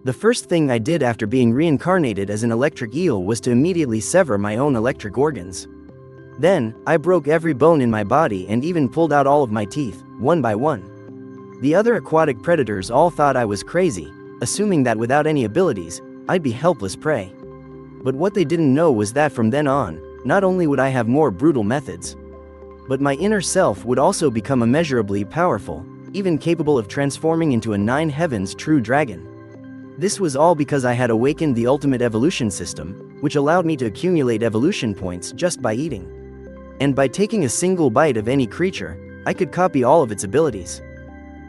The first thing I did after being reincarnated as an electric eel was to immediately sever my own electric organs. Then, I broke every bone in my body and even pulled out all of my teeth, one by one. The other aquatic predators all thought I was crazy, assuming that without any abilities, I'd be helpless prey. But what they didn't know was that from then on, not only would I have more brutal methods, but my inner self would also become immeasurably powerful, even capable of transforming into a nine heavens true dragon. This was all because I had awakened the ultimate evolution system, which allowed me to accumulate evolution points just by eating. And by taking a single bite of any creature, I could copy all of its abilities.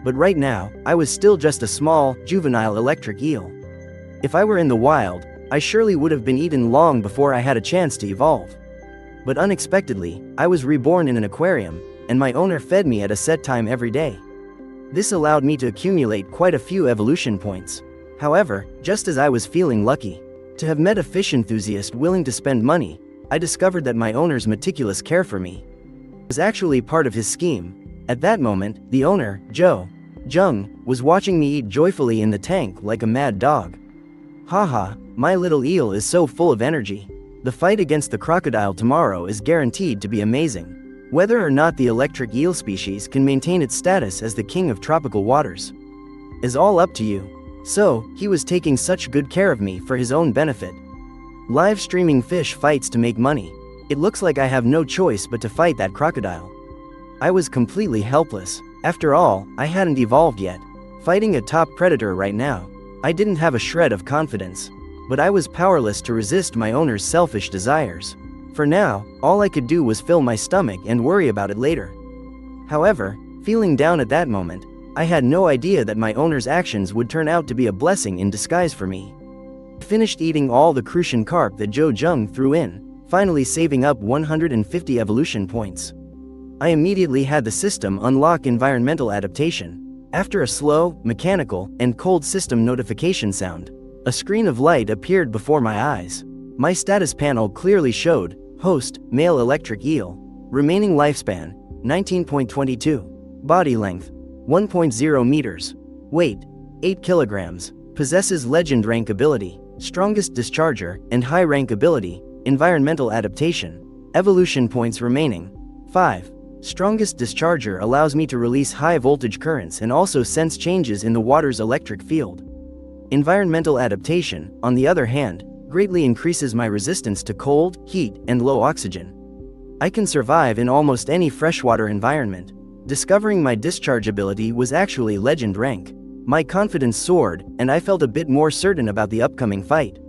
But right now, I was still just a small, juvenile electric eel. If I were in the wild, I surely would have been eaten long before I had a chance to evolve. But unexpectedly, I was reborn in an aquarium, and my owner fed me at a set time every day. This allowed me to accumulate quite a few evolution points. However, just as I was feeling lucky to have met a fish enthusiast willing to spend money, I discovered that my owner's meticulous care for me was actually part of his scheme. At that moment, the owner, Jo Jung, was watching me eat joyfully in the tank like a mad dog. Haha, my little eel is so full of energy. The fight against the crocodile tomorrow is guaranteed to be amazing. Whether or not the electric eel species can maintain its status as the king of tropical waters is all up to you. So, he was taking such good care of me for his own benefit. Live streaming fish fights to make money. It looks like I have no choice but to fight that crocodile. I was completely helpless. After all, I hadn't evolved yet. Fighting a top predator right now, I didn't have a shred of confidence. But I was powerless to resist my owner's selfish desires. For now, all I could do was fill my stomach and worry about it later. However, feeling down at that moment, I had no idea that my owner's actions would turn out to be a blessing in disguise for me. I finished eating all the crucian carp that Jo Jung threw in, finally saving up 150 evolution points. I immediately had the system unlock environmental adaptation. After a slow, mechanical, and cold system notification sound, a screen of light appeared before my eyes. My status panel clearly showed, host, male electric eel, remaining lifespan, 19.22, body length, 1.0 meters, weight, 8 kilograms, possesses legend rank ability, strongest discharger, and high rank ability, environmental adaptation, evolution points remaining, 5. Strongest discharger allows me to release high voltage currents and also sense changes in the water's electric field. Environmental adaptation, on the other hand, greatly increases my resistance to cold, heat, and low oxygen. I can survive in almost any freshwater environment. Discovering my discharge ability was actually legend rank. My confidence soared, and I felt a bit more certain about the upcoming fight.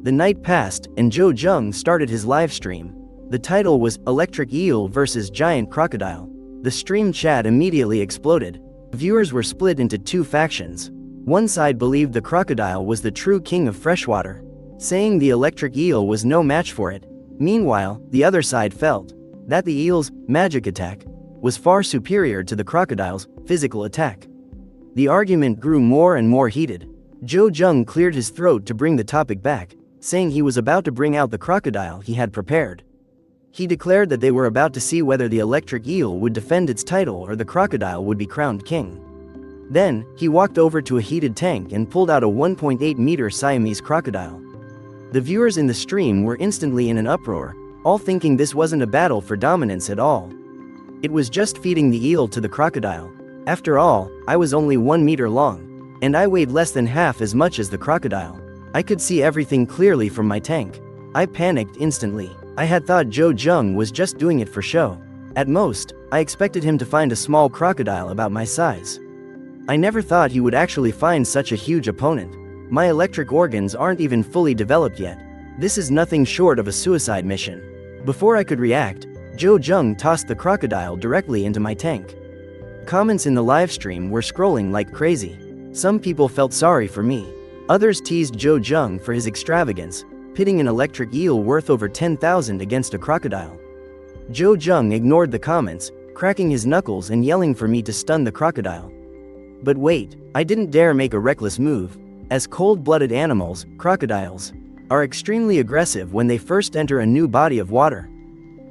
The night passed, and Jo Jung started his live stream. The title was Electric Eel vs. Giant Crocodile. The stream chat immediately exploded. Viewers were split into two factions. One side believed the crocodile was the true king of freshwater, saying the electric eel was no match for it. Meanwhile, the other side felt that the eel's magic attack was far superior to the crocodile's physical attack. The argument grew more and more heated. Jo Jung cleared his throat to bring the topic back, saying he was about to bring out the crocodile he had prepared. He declared that they were about to see whether the electric eel would defend its title or the crocodile would be crowned king. Then, he walked over to a heated tank and pulled out a 1.8-meter Siamese crocodile. The viewers in the stream were instantly in an uproar, all thinking this wasn't a battle for dominance at all. It was just feeding the eel to the crocodile. After all, I was only 1 meter long, and I weighed less than half as much as the crocodile. I could see everything clearly from my tank. I panicked instantly. I had thought Jo Jung was just doing it for show. At most, I expected him to find a small crocodile about my size. I never thought he would actually find such a huge opponent. My electric organs aren't even fully developed yet. This is nothing short of a suicide mission. Before I could react, Jo Jung tossed the crocodile directly into my tank. Comments in the livestream were scrolling like crazy. Some people felt sorry for me. Others teased Jo Jung for his extravagance, pitting an electric eel worth over 10,000 against a crocodile. Jo Jung ignored the comments, cracking his knuckles and yelling for me to stun the crocodile. But wait, I didn't dare make a reckless move. As cold-blooded animals, crocodiles are extremely aggressive when they first enter a new body of water.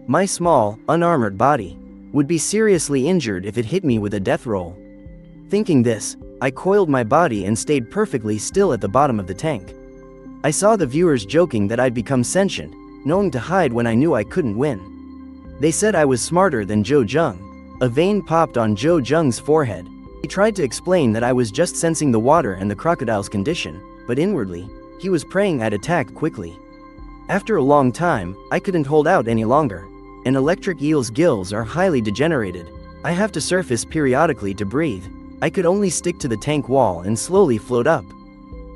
My small, unarmored body would be seriously injured if it hit me with a death roll. Thinking this, I coiled my body and stayed perfectly still at the bottom of the tank. I saw the viewers joking that I'd become sentient, knowing to hide when I knew I couldn't win. They said I was smarter than Jo Jung. A vein popped on Jo Jung's forehead. He tried to explain that I was just sensing the water and the crocodile's condition, but inwardly, he was praying I'd attack quickly. After a long time, I couldn't hold out any longer. An electric eel's gills are highly degenerated. I have to surface periodically to breathe. I could only stick to the tank wall and slowly float up.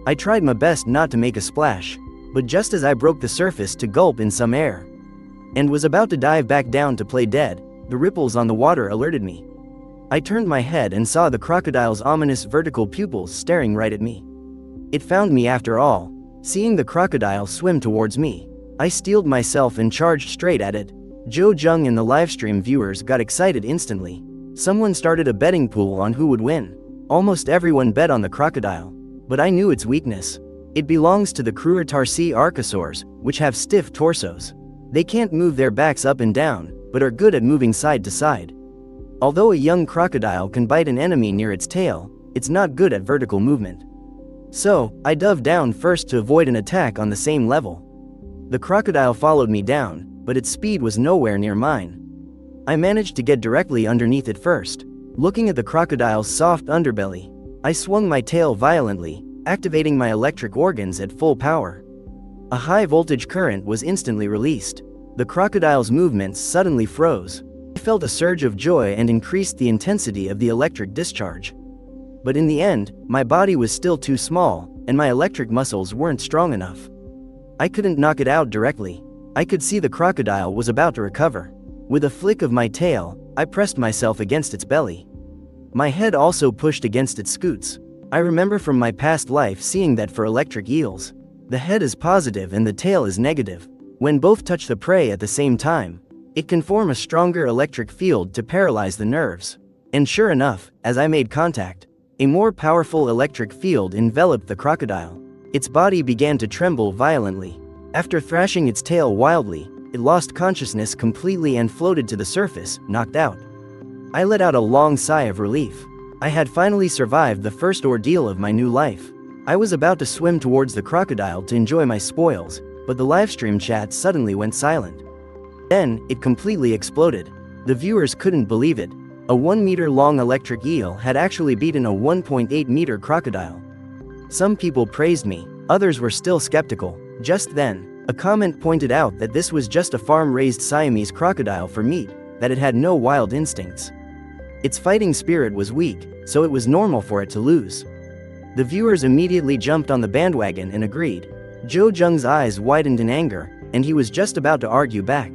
I tried my best not to make a splash, but just as I broke the surface to gulp in some air and was about to dive back down to play dead, the ripples on the water alerted me. I turned my head and saw the crocodile's ominous vertical pupils staring right at me. It found me after all. Seeing the crocodile swim towards me, I steeled myself and charged straight at it. Jo Jung and the livestream viewers got excited instantly. Someone started a betting pool on who would win. Almost everyone bet on the crocodile, but I knew its weakness. It belongs to the Cruotarsi archosaurs, which have stiff torsos. They can't move their backs up and down, but are good at moving side to side. Although a young crocodile can bite an enemy near its tail, it's not good at vertical movement. So, I dove down first to avoid an attack on the same level. The crocodile followed me down, but its speed was nowhere near mine. I managed to get directly underneath it first. Looking at the crocodile's soft underbelly, I swung my tail violently, activating my electric organs at full power. A high-voltage current was instantly released. The crocodile's movements suddenly froze. I felt a surge of joy and increased the intensity of the electric discharge. But in the end, my body was still too small, and my electric muscles weren't strong enough. I couldn't knock it out directly. I could see the crocodile was about to recover. With a flick of my tail, I pressed myself against its belly. My head also pushed against its scutes. I remember from my past life seeing that for electric eels, the head is positive and the tail is negative. When both touch the prey at the same time, it can form a stronger electric field to paralyze the nerves. And sure enough, as I made contact, a more powerful electric field enveloped the crocodile. Its body began to tremble violently. After thrashing its tail wildly, it lost consciousness completely and floated to the surface, knocked out. I let out a long sigh of relief. I had finally survived the first ordeal of my new life. I was about to swim towards the crocodile to enjoy my spoils, but the livestream chat suddenly went silent. Then, it completely exploded. The viewers couldn't believe it. A 1-meter-long electric eel had actually beaten a 1.8-meter crocodile. Some people praised me, others were still skeptical. Just then, a comment pointed out that this was just a farm-raised Siamese crocodile for meat, that it had no wild instincts. Its fighting spirit was weak, so it was normal for it to lose. The viewers immediately jumped on the bandwagon and agreed. Jo Jung's eyes widened in anger, and he was just about to argue back.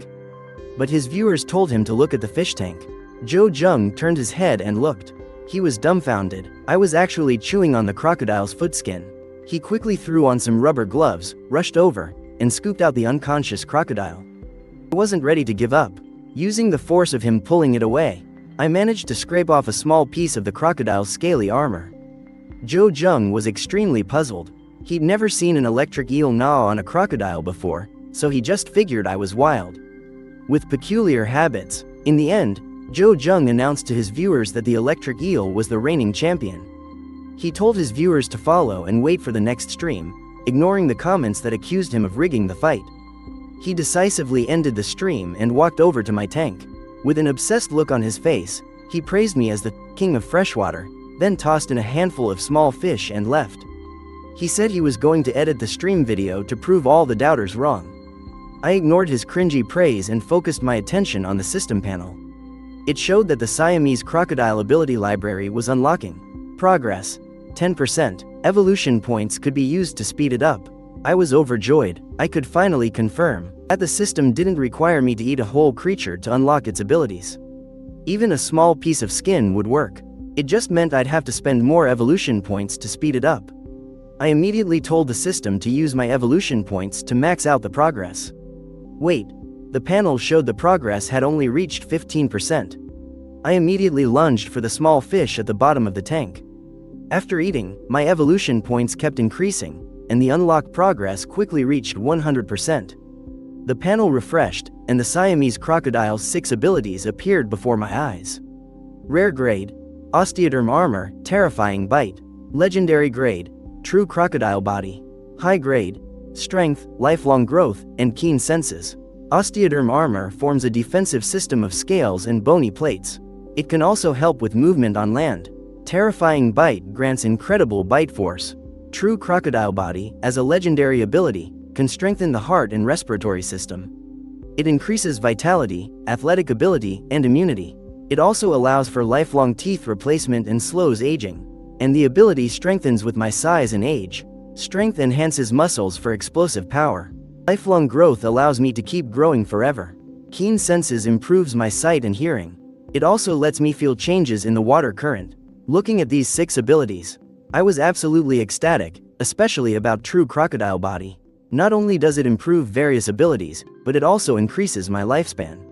But his viewers told him to look at the fish tank. Jo Jung turned his head and looked. He was dumbfounded. I was actually chewing on the crocodile's foot skin. He quickly threw on some rubber gloves, rushed over, and scooped out the unconscious crocodile. I wasn't ready to give up. Using the force of him pulling it away, I managed to scrape off a small piece of the crocodile's scaly armor. Jo Jung was extremely puzzled. He'd never seen an electric eel gnaw on a crocodile before, so he just figured I was wild. With peculiar habits, in the end, Jo Jung announced to his viewers that the electric eel was the reigning champion. He told his viewers to follow and wait for the next stream, ignoring the comments that accused him of rigging the fight. He decisively ended the stream and walked over to my tank. With an obsessed look on his face, he praised me as the king of freshwater, then tossed in a handful of small fish and left. He said he was going to edit the stream video to prove all the doubters wrong. I ignored his cringy praise and focused my attention on the system panel. It showed that the Siamese crocodile ability library was unlocking. Progress: 10%. Evolution points could be used to speed it up. I was overjoyed. I could finally confirm that the system didn't require me to eat a whole creature to unlock its abilities. Even a small piece of skin would work. It just meant I'd have to spend more evolution points to speed it up. I immediately told the system to use my evolution points to max out the progress. Wait, the panel showed the progress had only reached 15%. I immediately lunged for the small fish at the bottom of the tank. After eating, my evolution points kept increasing, and the unlocked progress quickly reached 100%. The panel refreshed, and the Siamese crocodile's 6 abilities appeared before my eyes. Rare grade, Osteoderm armor, terrifying bite. Legendary grade, true crocodile body. High grade, strength, lifelong growth, and keen senses. Osteoderm armor forms a defensive system of scales and bony plates. It can also help with movement on land. Terrifying bite grants incredible bite force. True crocodile body, as a legendary ability, can strengthen the heart and respiratory system. It increases vitality, athletic ability, and immunity. It also allows for lifelong teeth replacement and slows aging. And the ability strengthens with my size and age. Strength enhances muscles for explosive power. Lifelong growth allows me to keep growing forever. Keen senses improves my sight and hearing. It also lets me feel changes in the water current. Looking at these 6 abilities, I was absolutely ecstatic, especially about true crocodile body. Not only does it improve various abilities, but it also increases my lifespan.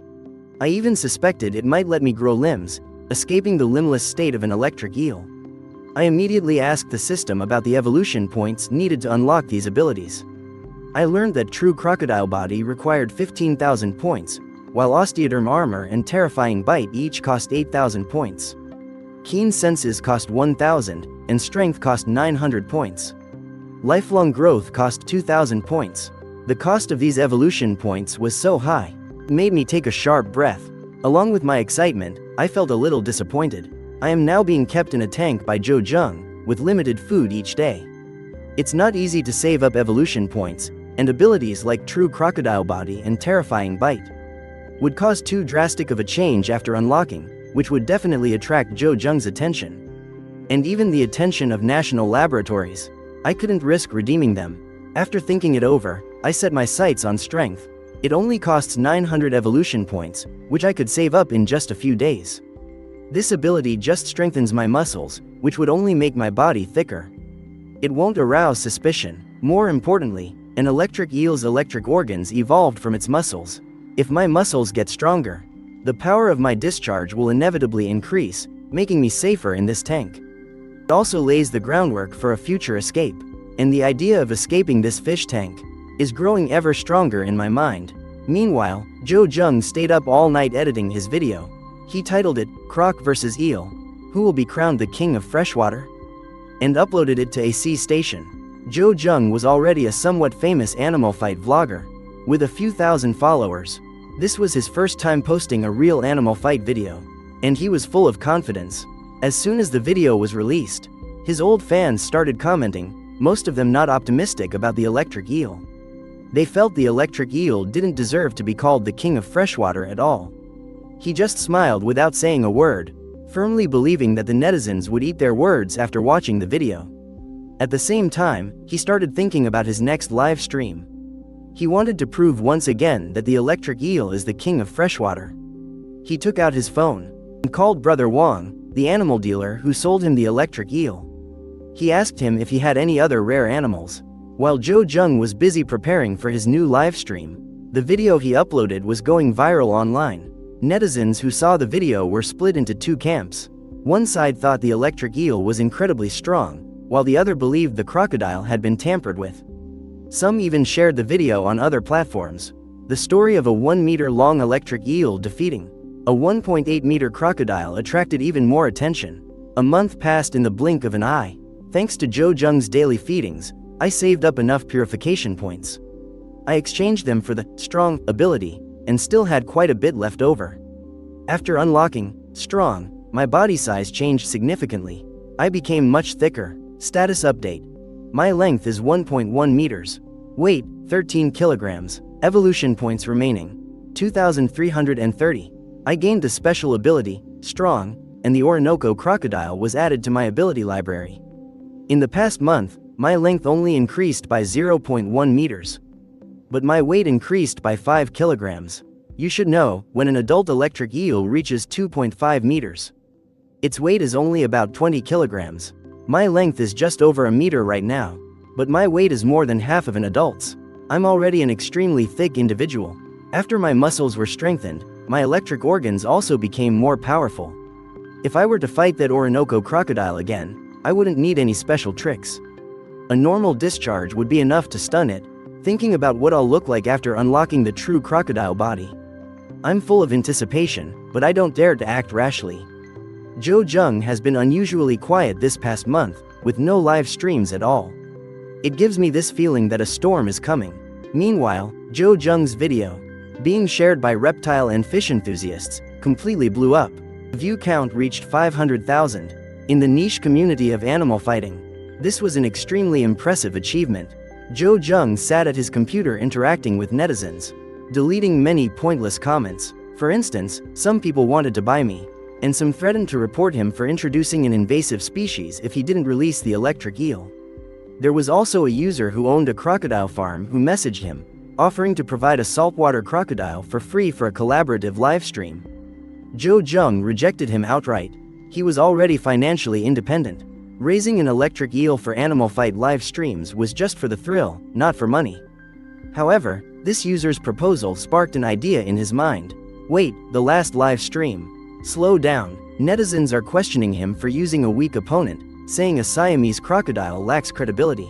I even suspected it might let me grow limbs, escaping the limbless state of an electric eel. I immediately asked the system about the evolution points needed to unlock these abilities. I learned that true crocodile body required 15,000 points, while osteoderm armor and terrifying bite each cost 8,000 points. Keen senses cost 1,000, and strength cost 900 points. Lifelong growth cost 2,000 points. The cost of these evolution points was so high, it made me take a sharp breath. Along with my excitement, I felt a little disappointed. I am now being kept in a tank by Jo Jung, with limited food each day. It's not easy to save up evolution points, and abilities like true crocodile body and terrifying bite would cause too drastic of a change after unlocking, which would definitely attract Jo Jung's attention. And even the attention of national laboratories. I couldn't risk redeeming them. After thinking it over, I set my sights on strength. It only costs 900 evolution points, which I could save up in just a few days. This ability just strengthens my muscles, which would only make my body thicker. It won't arouse suspicion. More importantly, an electric eel's electric organs evolved from its muscles. If my muscles get stronger, the power of my discharge will inevitably increase, making me safer in this tank. It also lays the groundwork for a future escape, and the idea of escaping this fish tank is growing ever stronger in my mind. Meanwhile, Jo Jung stayed up all night editing his video. He titled it, Croc vs. Eel, Who Will Be Crowned the King of Freshwater? And uploaded it to a sea station. Jo Jung was already a somewhat famous animal fight vlogger, with a few thousand followers. This was his first time posting a real animal fight video, and he was full of confidence. As soon as the video was released, his old fans started commenting, most of them not optimistic about the electric eel. They felt the electric eel didn't deserve to be called the king of freshwater at all. He just smiled without saying a word, firmly believing that the netizens would eat their words after watching the video. At the same time, he started thinking about his next live stream. He wanted to prove once again that the electric eel is the king of freshwater. He took out his phone and called Brother Wong, the animal dealer who sold him the electric eel. He asked him if he had any other rare animals. While Jo Jung was busy preparing for his new live stream, the video he uploaded was going viral online. Netizens who saw the video were split into 2 camps. One side thought the electric eel was incredibly strong, while the other believed the crocodile had been tampered with. Some even shared the video on other platforms. The story of a 1-meter-long electric eel defeating a 1.8-meter crocodile attracted even more attention. A month passed in the blink of an eye. Thanks to Jo Jung's daily feedings, I saved up enough purification points. I exchanged them for the strong ability, and still had quite a bit left over. After unlocking strong, my body size changed significantly. I became much thicker. Status update. My length is 1.1 meters. Weight, 13 kilograms. Evolution points remaining, 2,330. I gained the special ability, strong, and the Orinoco crocodile was added to my ability library. In the past month, my length only increased by 0.1 meters. But my weight increased by 5 kilograms. You should know, when an adult electric eel reaches 2.5 meters, its weight is only about 20 kilograms. My length is just over a meter right now, but my weight is more than half of an adult's. I'm already an extremely thick individual. After my muscles were strengthened, my electric organs also became more powerful. If I were to fight that Orinoco crocodile again, I wouldn't need any special tricks. A normal discharge would be enough to stun it. Thinking about what I'll look like after unlocking the true crocodile body, I'm full of anticipation, but I don't dare to act rashly. Jo Jung has been unusually quiet this past month, with no live streams at all. It gives me this feeling that a storm is coming. Meanwhile, Jo Jung's video, being shared by reptile and fish enthusiasts, completely blew up. The view count reached 500,000. In the niche community of animal fighting, this was an extremely impressive achievement. Jo Jung sat at his computer interacting with netizens, deleting many pointless comments. For instance, some people wanted to buy me, and some threatened to report him for introducing an invasive species if he didn't release the electric eel. There was also a user who owned a crocodile farm who messaged him, offering to provide a saltwater crocodile for free for a collaborative livestream. Jo Jung rejected him outright. He was already financially independent. Raising an electric eel for animal fight live streams was just for the thrill, not for money. However, this user's proposal sparked an idea in his mind. Wait, the last live stream. Slow down. Netizens are questioning him for using a weak opponent, saying a Siamese crocodile lacks credibility.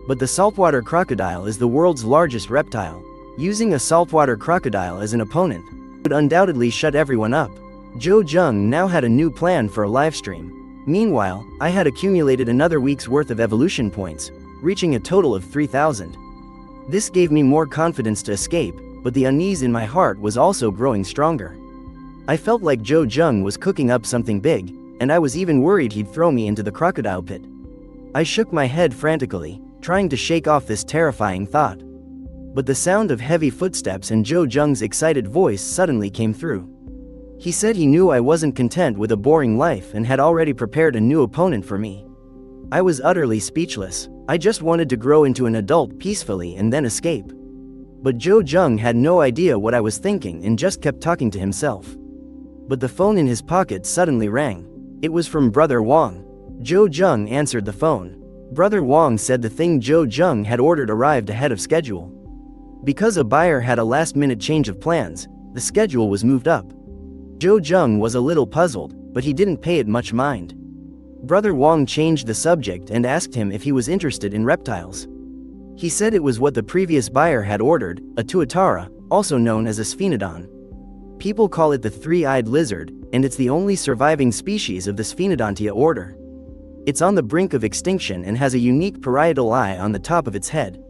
But the saltwater crocodile is the world's largest reptile. Using a saltwater crocodile as an opponent would undoubtedly shut everyone up. Jo Jung now had a new plan for a livestream. Meanwhile, I had accumulated another week's worth of evolution points, reaching a total of 3,000. This gave me more confidence to escape, but the unease in my heart was also growing stronger. I felt like Jo Jung was cooking up something big, and I was even worried he'd throw me into the crocodile pit. I shook my head frantically, trying to shake off this terrifying thought. But the sound of heavy footsteps and Jo Jung's excited voice suddenly came through. He said he knew I wasn't content with a boring life and had already prepared a new opponent for me. I was utterly speechless. I just wanted to grow into an adult peacefully and then escape. But Jo Jung had no idea what I was thinking and just kept talking to himself. But the phone in his pocket suddenly rang. It was from Brother Wong. Jo Jung answered the phone. Brother Wong said the thing Jo Jung had ordered arrived ahead of schedule. Because a buyer had a last-minute change of plans, the schedule was moved up. Jo Jung was a little puzzled, but he didn't pay it much mind. Brother Wong changed the subject and asked him if he was interested in reptiles. He said it was what the previous buyer had ordered, a tuatara, also known as a sphenodon. People call it the three-eyed lizard, and it's the only surviving species of the Sphenodontia order. It's on the brink of extinction and has a unique parietal eye on the top of its head.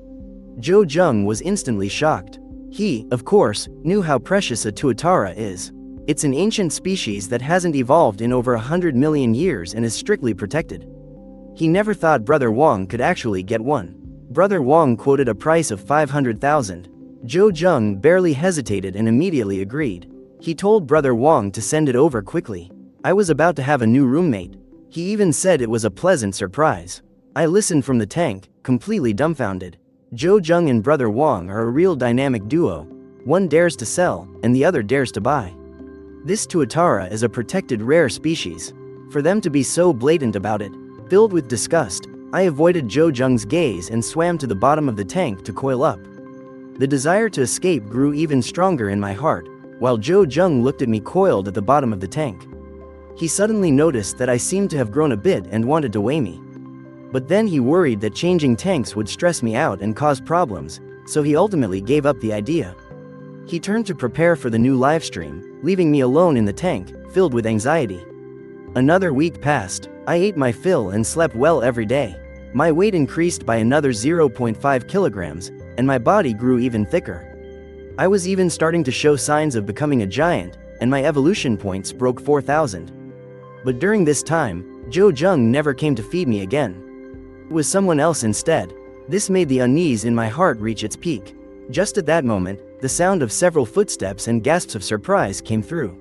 Jo Jung was instantly shocked. He, of course, knew how precious a tuatara is. It's an ancient species that hasn't evolved in over 100 million years and is strictly protected. He never thought Brother Wong could actually get one. Brother Wong quoted a price of 500,000. Jo Jung barely hesitated and immediately agreed. He told Brother Wong to send it over quickly. I was about to have a new roommate. He even said it was a pleasant surprise. I listened from the tank, completely dumbfounded. Jo Jung and Brother Wong are a real dynamic duo. One dares to sell, and the other dares to buy. This tuatara is a protected rare species. For them to be so blatant about it, filled with disgust, I avoided Jo Jung's gaze and swam to the bottom of the tank to coil up. The desire to escape grew even stronger in my heart, while Jo Jung looked at me coiled at the bottom of the tank. He suddenly noticed that I seemed to have grown a bit and wanted to weigh me. But then he worried that changing tanks would stress me out and cause problems, so he ultimately gave up the idea. He turned to prepare for the new livestream, leaving me alone in the tank, filled with anxiety. Another week passed. I ate my fill and slept well every day. My weight increased by another 0.5 kilograms, and my body grew even thicker. I was even starting to show signs of becoming a giant, and my evolution points broke 4,000. But during this time, Jo Jung never came to feed me again. It was someone else instead. This made the unease in my heart reach its peak. Just at that moment, the sound of several footsteps and gasps of surprise came through.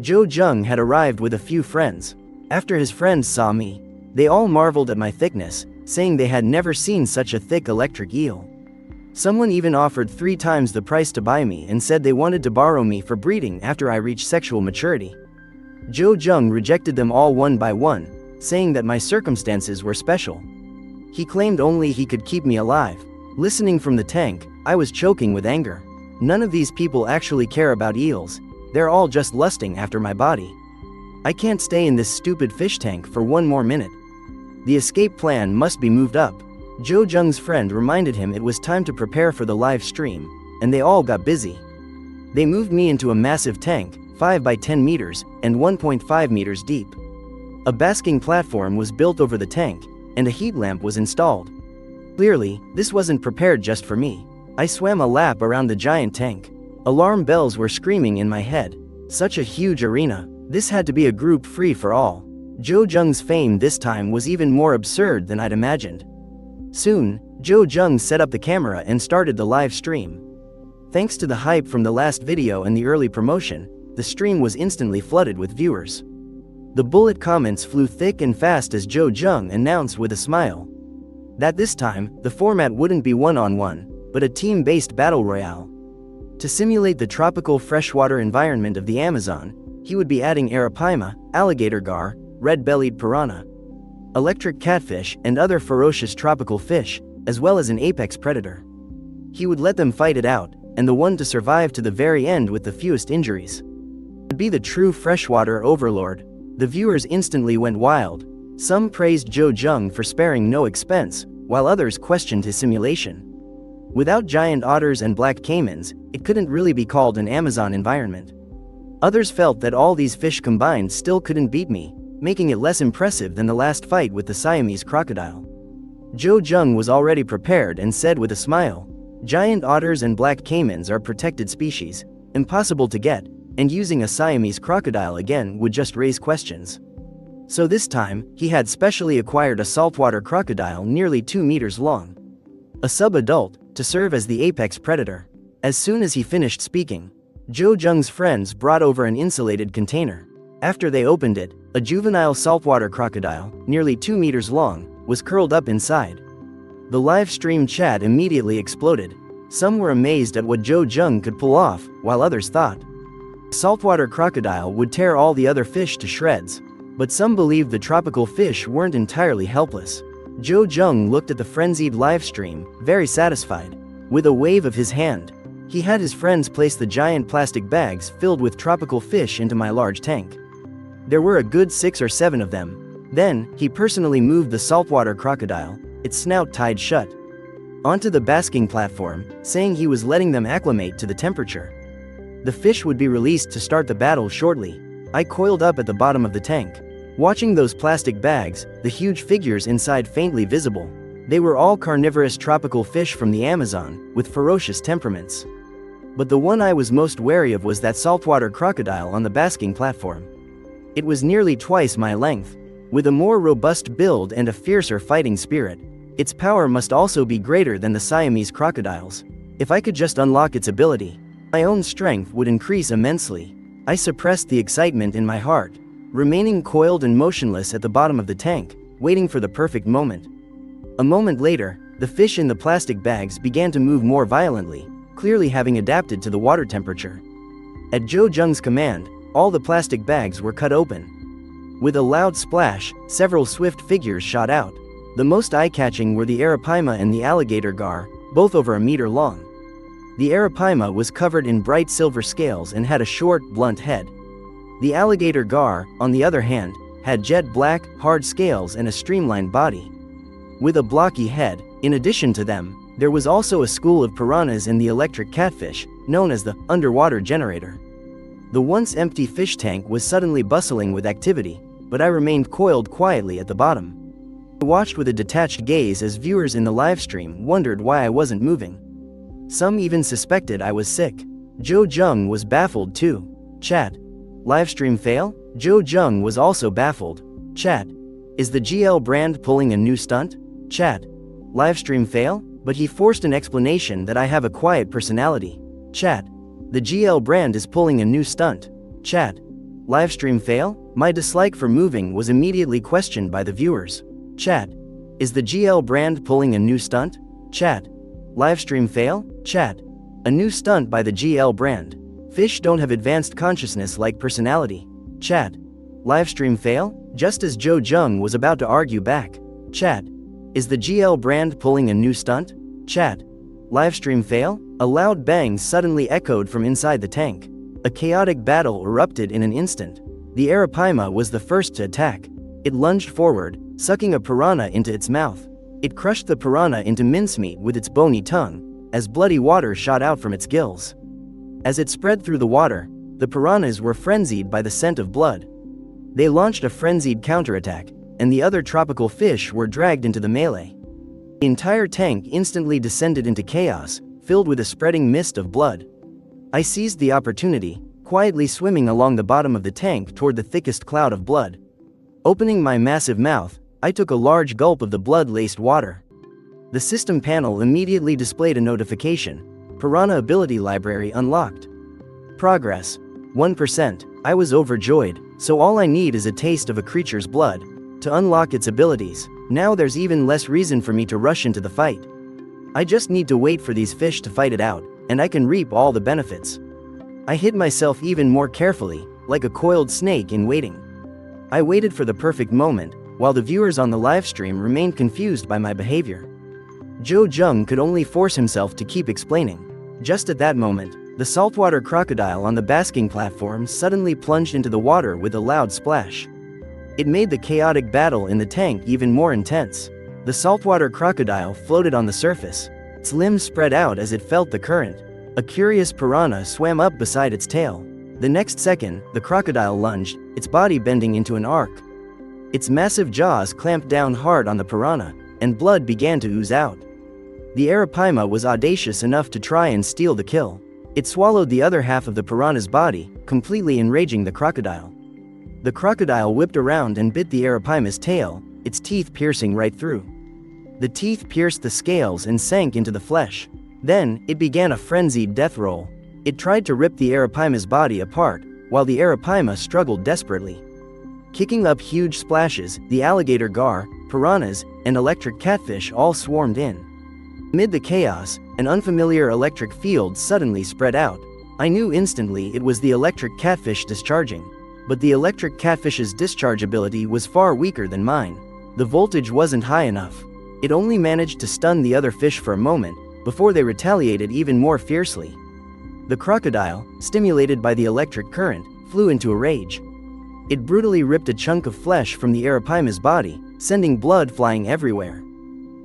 Jo Jung had arrived with a few friends. After his friends saw me, they all marveled at my thickness, saying they had never seen such a thick electric eel. Someone even offered 3 times the price to buy me and said they wanted to borrow me for breeding after I reached sexual maturity. Jo Jung rejected them all one by one, saying that my circumstances were special. He claimed only he could keep me alive. Listening from the tank, I was choking with anger. None of these people actually care about eels. They're all just lusting after my body. I can't stay in this stupid fish tank for one more minute. The escape plan must be moved up. Jo Jung's friend reminded him it was time to prepare for the live stream, and they all got busy. They moved me into a massive tank, 5 by 10 meters and 1.5 meters deep. A basking platform was built over the tank, and a heat lamp was installed. Clearly, this wasn't prepared just for me. I swam a lap around the giant tank. Alarm bells were screaming in my head. Such a huge arena. This had to be a group free for all. Jo Jung's fame this time was even more absurd than I'd imagined. Soon, Jo Jung set up the camera and started the live stream. Thanks to the hype from the last video and the early promotion, the stream was instantly flooded with viewers. The bullet comments flew thick and fast as Jo Jung announced with a smile that this time, the format wouldn't be one-on-one, but a team-based battle royale. To simulate the tropical freshwater environment of the Amazon, he would be adding arapaima, alligator gar, red-bellied piranha, electric catfish, and other ferocious tropical fish, as well as an apex predator. He would let them fight it out, and the one to survive to the very end with the fewest injuries would be the true freshwater overlord. The viewers instantly went wild. Some praised Jo Jung for sparing no expense, while others questioned his simulation. Without giant otters and black caimans, it couldn't really be called an Amazon environment. Others felt that all these fish combined still couldn't beat me, making it less impressive than the last fight with the Siamese crocodile. Jo Jung was already prepared and said with a smile, "Giant otters and black caimans are protected species, impossible to get, and using a Siamese crocodile again would just raise questions." So this time, he had specially acquired a saltwater crocodile nearly 2 meters long, a sub-adult, to serve as the apex predator. As soon as he finished speaking, Jo Jung's friends brought over an insulated container. After they opened it, a juvenile saltwater crocodile, nearly 2 meters long, was curled up inside. The live stream chat immediately exploded. Some were amazed at what Jo Jung could pull off, while others thought a saltwater crocodile would tear all the other fish to shreds. But some believed the tropical fish weren't entirely helpless. Jo Jung looked at the frenzied live stream, very satisfied. With a wave of his hand, he had his friends place the giant plastic bags filled with tropical fish into my large tank. There were a good 6 or 7 of them. Then, he personally moved the saltwater crocodile, its snout tied shut, onto the basking platform, saying he was letting them acclimate to the temperature. The fish would be released to start the battle shortly. I coiled up at the bottom of the tank, watching those plastic bags, the huge figures inside faintly visible. They were all carnivorous tropical fish from the Amazon, with ferocious temperaments. But the one I was most wary of was that saltwater crocodile on the basking platform. It was nearly twice my length, with a more robust build and a fiercer fighting spirit. Its power must also be greater than the Siamese crocodiles. If I could just unlock its ability, my own strength would increase immensely. I suppressed the excitement in my heart, remaining coiled and motionless at the bottom of the tank, waiting for the perfect moment. A moment later, the fish in the plastic bags began to move more violently, clearly having adapted to the water temperature. At Jo Jung's command, all the plastic bags were cut open. With a loud splash, several swift figures shot out. The most eye-catching were the arapaima and the alligator gar, both over a meter long. The arapaima was covered in bright silver scales and had a short, blunt head. The alligator gar, on the other hand, had jet black, hard scales and a streamlined body, with a blocky head. In addition to them, there was also a school of piranhas and the electric catfish, known as the underwater generator. The once empty fish tank was suddenly bustling with activity, but I remained coiled quietly at the bottom. I watched with a detached gaze as viewers in the livestream wondered why I wasn't moving. Some even suspected I was sick. Jo Jung was baffled too. Chat. Livestream fail? Jo Jung was also baffled. Chat. Is the GL brand pulling a new stunt? Chat. Livestream fail? But he forced an explanation that I have a quiet personality. Chat. The GL brand is pulling a new stunt. Chat. Livestream fail? My dislike for moving was immediately questioned by the viewers. Chat. Is the GL brand pulling a new stunt? Chat. Livestream fail? Chat. A new stunt by the GL brand. Fish don't have advanced consciousness like personality. Chat. Livestream fail? Just as Jo Jung was about to argue back. Chat. Is the GL brand pulling a new stunt? Chat. Livestream fail? A loud bang suddenly echoed from inside the tank. A chaotic battle erupted in an instant. The arapaima was the first to attack. It lunged forward, sucking a piranha into its mouth. It crushed the piranha into mincemeat with its bony tongue, as bloody water shot out from its gills. As it spread through the water, The piranhas were frenzied by the scent of blood. They launched a frenzied counterattack, and the other tropical fish were dragged into the melee. The entire tank instantly descended into chaos, filled with a spreading mist of blood. I seized the opportunity, quietly swimming along the bottom of the tank toward the thickest cloud of blood. Opening my massive mouth, I took a large gulp of the blood-laced water. The system panel immediately displayed a notification: Piranha Ability Library unlocked. Progress: 1%. I was overjoyed, so all I need is a taste of a creature's blood to unlock its abilities. Now there's even less reason for me to rush into the fight. I just need to wait for these fish to fight it out, and I can reap all the benefits. I hid myself even more carefully, like a coiled snake in waiting. I waited for the perfect moment, while the viewers on the livestream remained confused by my behavior. Joe Jung could only force himself to keep explaining. Just at that moment, the saltwater crocodile on the basking platform suddenly plunged into the water with a loud splash. It made the chaotic battle in the tank even more intense. The saltwater crocodile floated on the surface. Its limbs spread out as it felt the current. A curious piranha swam up beside its tail. The next second, the crocodile lunged, its body bending into an arc. Its massive jaws clamped down hard on the piranha, and blood began to ooze out. The arapaima was audacious enough to try and steal the kill. It swallowed the other half of the piranha's body, completely enraging the crocodile. The crocodile whipped around and bit the arapaima's tail, its teeth piercing right through. The teeth pierced the scales and sank into the flesh. Then, it began a frenzied death roll. It tried to rip the arapaima's body apart, while the arapaima struggled desperately. Kicking up huge splashes, the alligator gar, piranhas, and electric catfish all swarmed in. Amid the chaos, an unfamiliar electric field suddenly spread out. I knew instantly it was the electric catfish discharging. But the electric catfish's discharge ability was far weaker than mine. The voltage wasn't high enough. It only managed to stun the other fish for a moment, before they retaliated even more fiercely. The crocodile, stimulated by the electric current, flew into a rage. It brutally ripped a chunk of flesh from the arapaima's body, sending blood flying everywhere.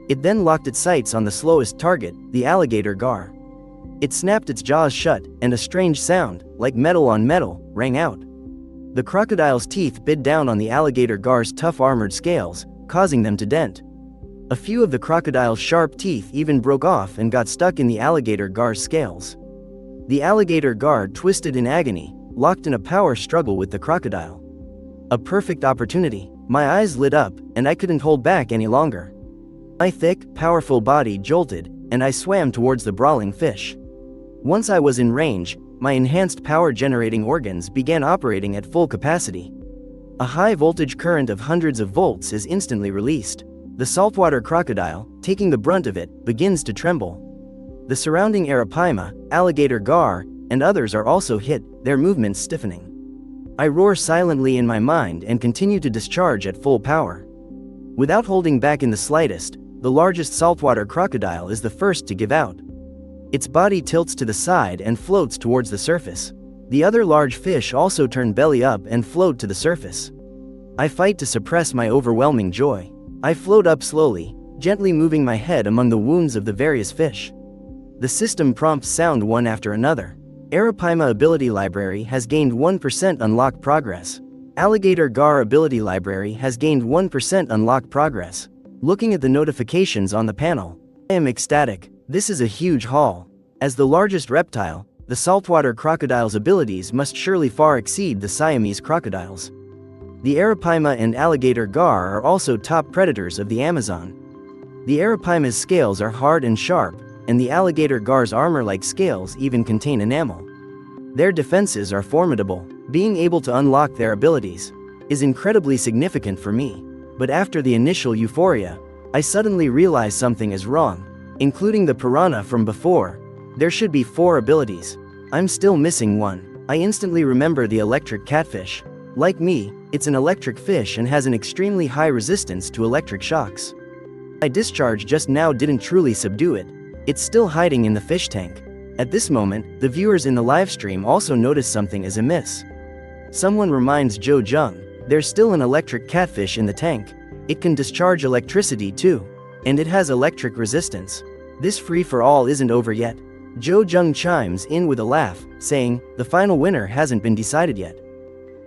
It then locked its sights on the slowest target, the alligator gar. It snapped its jaws shut, and a strange sound, like metal on metal, rang out. The crocodile's teeth bit down on the alligator gar's tough armored scales, causing them to dent. A few of the crocodile's sharp teeth even broke off and got stuck in the alligator gar's scales. The alligator gar twisted in agony, locked in a power struggle with the crocodile. A perfect opportunity. My eyes lit up, and I couldn't hold back any longer. My thick, powerful body jolted, and I swam towards the brawling fish. Once I was in range, my enhanced power-generating organs began operating at full capacity. A high-voltage current of hundreds of volts is instantly released. The saltwater crocodile, taking the brunt of it, begins to tremble. The surrounding arapaima, alligator gar, and others are also hit, their movements stiffening. I roar silently in my mind and continue to discharge at full power. Without holding back in the slightest, the largest saltwater crocodile is the first to give out. Its body tilts to the side and floats towards the surface. The other large fish also turn belly up and float to the surface. I fight to suppress my overwhelming joy. I float up slowly, gently moving my head among the wounds of the various fish. The system prompts sound one after another. Arapaima Ability Library has gained 1% unlocked progress. Alligator gar Ability Library has gained 1% unlocked progress. Looking at the notifications on the panel, I am ecstatic. This is a huge haul. As the largest reptile, the saltwater crocodile's abilities must surely far exceed the Siamese crocodiles. The arapaima and alligator gar are also top predators of the Amazon. The arapaima's scales are hard and sharp, and the alligator gar's armor-like scales even contain enamel. Their defenses are formidable. Being able to unlock their abilities is incredibly significant for me. But after the initial euphoria, I suddenly realize something is wrong. Including the piranha from before, there should be 4 abilities. I'm still missing one. I instantly remember the electric catfish. Like me, it's an electric fish and has an extremely high resistance to electric shocks. My discharge just now didn't truly subdue it. It's still hiding in the fish tank. At this moment, the viewers in the livestream also notice something is amiss. Someone reminds Joe Jung, there's still an electric catfish in the tank. It can discharge electricity too. And it has electric resistance. This free-for-all isn't over yet. Jo Jung chimes in with a laugh, saying, "The final winner hasn't been decided yet.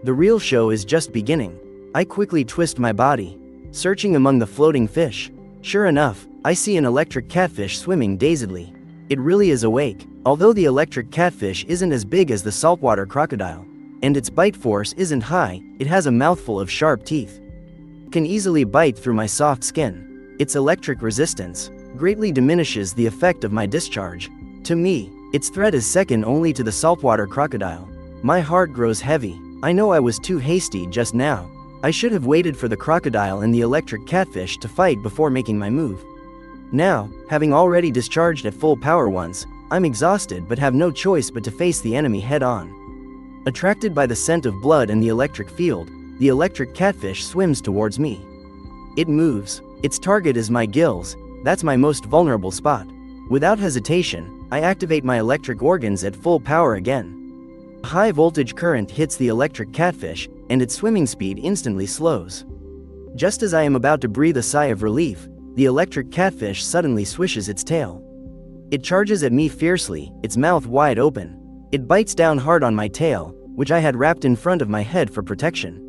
The real show is just beginning." I quickly twist my body, searching among the floating fish. Sure enough, I see an electric catfish swimming dazedly. It really is awake, although the electric catfish isn't as big as the saltwater crocodile, and its bite force isn't high. It has a mouthful of sharp teeth. It can easily bite through my soft skin. Its electric resistance greatly diminishes the effect of my discharge. To me, its threat is second only to the saltwater crocodile. My heart grows heavy. I know I was too hasty just now. I should have waited for the crocodile and the electric catfish to fight before making my move. Now, having already discharged at full power once, I'm exhausted but have no choice but to face the enemy head-on. Attracted by the scent of blood and the electric field, the electric catfish swims towards me. It moves. Its target is my gills. That's my most vulnerable spot. Without hesitation, I activate my electric organs at full power again. A high voltage current hits the electric catfish, and its swimming speed instantly slows. Just as I am about to breathe a sigh of relief, the electric catfish suddenly swishes its tail. It charges at me fiercely, its mouth wide open. It bites down hard on my tail, which I had wrapped in front of my head for protection.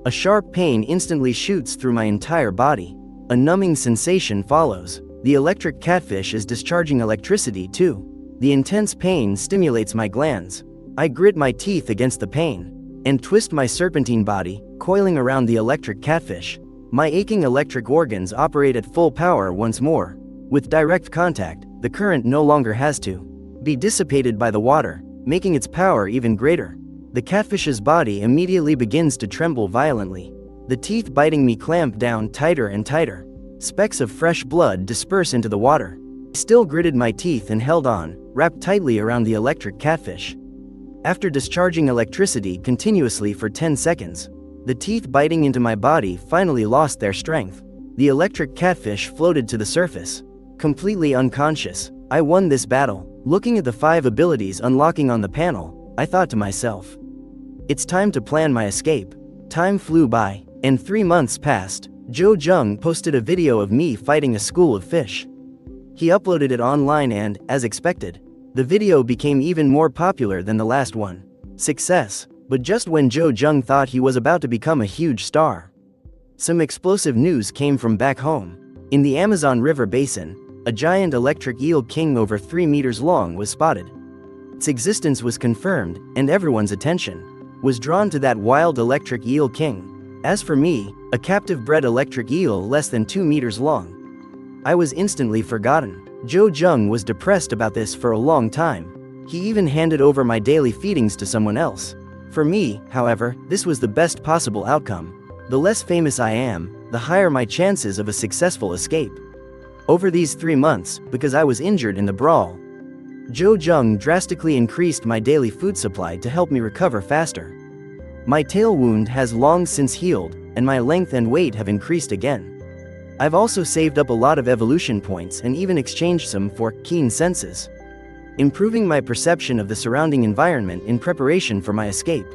A sharp pain instantly shoots through my entire body. A numbing sensation follows. The electric catfish is discharging electricity too. The intense pain stimulates my glands. I grit my teeth against the pain and twist my serpentine body, coiling around the electric catfish. My aching electric organs operate at full power once more. With direct contact, the current no longer has to be dissipated by the water, making its power even greater. The catfish's body immediately begins to tremble violently. The teeth biting me clamp down tighter and tighter. Specks of fresh blood disperse into the water. I still gritted my teeth and held on, wrapped tightly around the electric catfish. After discharging electricity continuously for 10 seconds, the teeth biting into my body finally lost their strength. The electric catfish floated to the surface. Completely unconscious, I won this battle. Looking at the 5 abilities unlocking on the panel, I thought to myself, it's time to plan my escape. Time flew by, and 3 months passed. Jo Jung posted a video of me fighting a school of fish. He uploaded it online and, as expected, the video became even more popular than the last one. Success. But just when Jo Jung thought he was about to become a huge star, some explosive news came from back home. In the Amazon River basin, a giant electric eel king over 3 meters long was spotted. Its existence was confirmed, and everyone's attention was drawn to that wild electric eel king. As for me, a captive-bred electric eel less than 2 meters long, I was instantly forgotten. Jo Jung was depressed about this for a long time. He even handed over my daily feedings to someone else. For me, however, this was the best possible outcome. The less famous I am, the higher my chances of a successful escape. Over these 3 months, because I was injured in the brawl, Jo Jung drastically increased my daily food supply to help me recover faster. My tail wound has long since healed, and my length and weight have increased again. I've also saved up a lot of evolution points and even exchanged some for keen senses, improving my perception of the surrounding environment in preparation for my escape.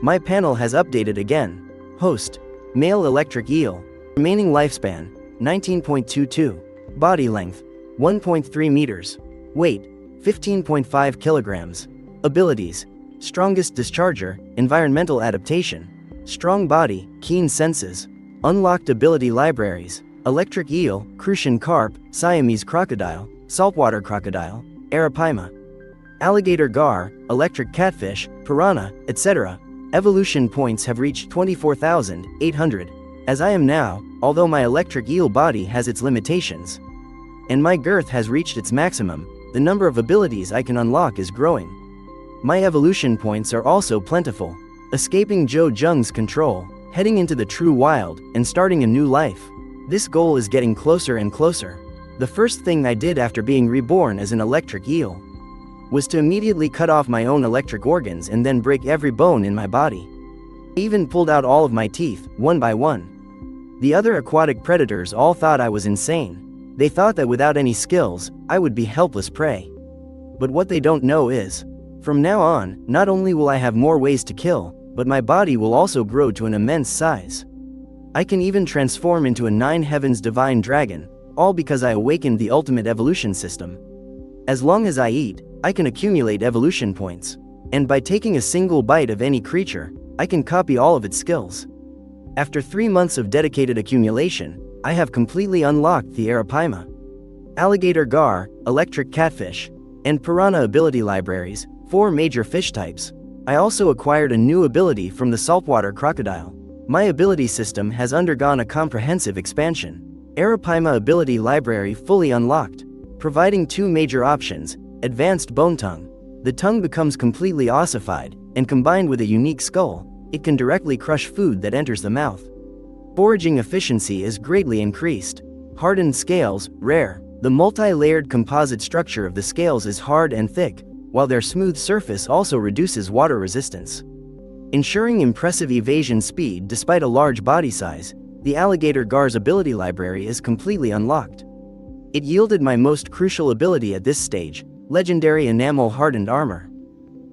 My panel has updated again. Host: male electric eel. Remaining lifespan: 19.22. Body length: 1.3 meters. Weight: 15.5 kilograms. Abilities: strongest discharger, environmental adaptation. Strong body, keen senses. Unlocked ability libraries: electric eel, crucian carp, Siamese crocodile, saltwater crocodile, arapaima, alligator gar, electric catfish, piranha, etc. Evolution points have reached 24,800. As I am now, although my electric eel body has its limitations, and my girth has reached its maximum, the number of abilities I can unlock is growing. My evolution points are also plentiful. Escaping Jo Jung's control, heading into the true wild, and starting a new life. This goal is getting closer and closer. The first thing I did after being reborn as an electric eel was to immediately cut off my own electric organs and then break every bone in my body. I even pulled out all of my teeth, one by one. The other aquatic predators all thought I was insane. They thought that without any skills, I would be helpless prey. But what they don't know is, from now on, not only will I have more ways to kill, but my body will also grow to an immense size. I can even transform into a 9 heavens divine dragon, all because I awakened the ultimate evolution system. As long as I eat, I can accumulate evolution points. And by taking a single bite of any creature, I can copy all of its skills. After 3 months of dedicated accumulation, I have completely unlocked the Arapaima, alligator gar, electric catfish, and piranha ability libraries, 4 major fish types. I also acquired a new ability from the saltwater crocodile. My ability system has undergone a comprehensive expansion. Arapaima ability library fully unlocked, providing 2 major options: advanced bone tongue. The tongue becomes completely ossified, and combined with a unique skull, it can directly crush food that enters the mouth. Foraging efficiency is greatly increased. Hardened scales, rare. The multi-layered composite structure of the scales is hard and thick, while their smooth surface also reduces water resistance, ensuring impressive evasion speed despite a large body size. The alligator gar's ability library is completely unlocked. It yielded my most crucial ability at this stage, legendary enamel hardened armor.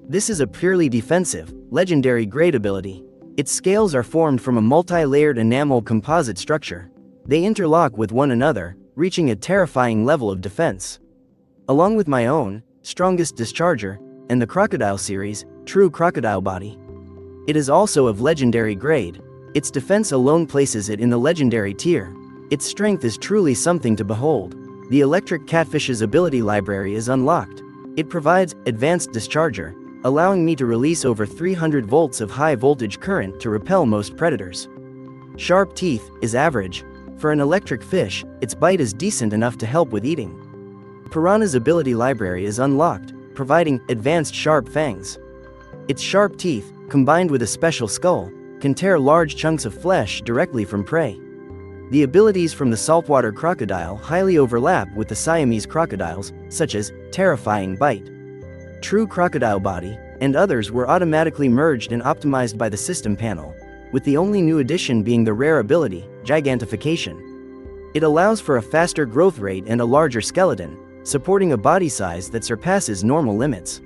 This is a purely defensive, legendary grade ability. Its scales are formed from a multi-layered enamel composite structure. They interlock with one another, reaching a terrifying level of defense. Along with my own, strongest discharger, and the Crocodile series, true crocodile body. It is also of legendary grade. Its defense alone places it in the legendary tier. Its strength is truly something to behold. The electric catfish's ability library is unlocked. It provides advanced discharger, allowing me to release over 300 volts of high voltage current to repel most predators. Sharp teeth is average. For an electric fish, its bite is decent enough to help with eating. Piranha's ability library is unlocked, providing advanced sharp fangs. Its sharp teeth, combined with a special skull, can tear large chunks of flesh directly from prey. The abilities from the saltwater crocodile highly overlap with the Siamese crocodiles, such as terrifying bite, true crocodile body, and others were automatically merged and optimized by the system panel, with the only new addition being the rare ability, gigantification. It allows for a faster growth rate and a larger skeleton, supporting a body size that surpasses normal limits.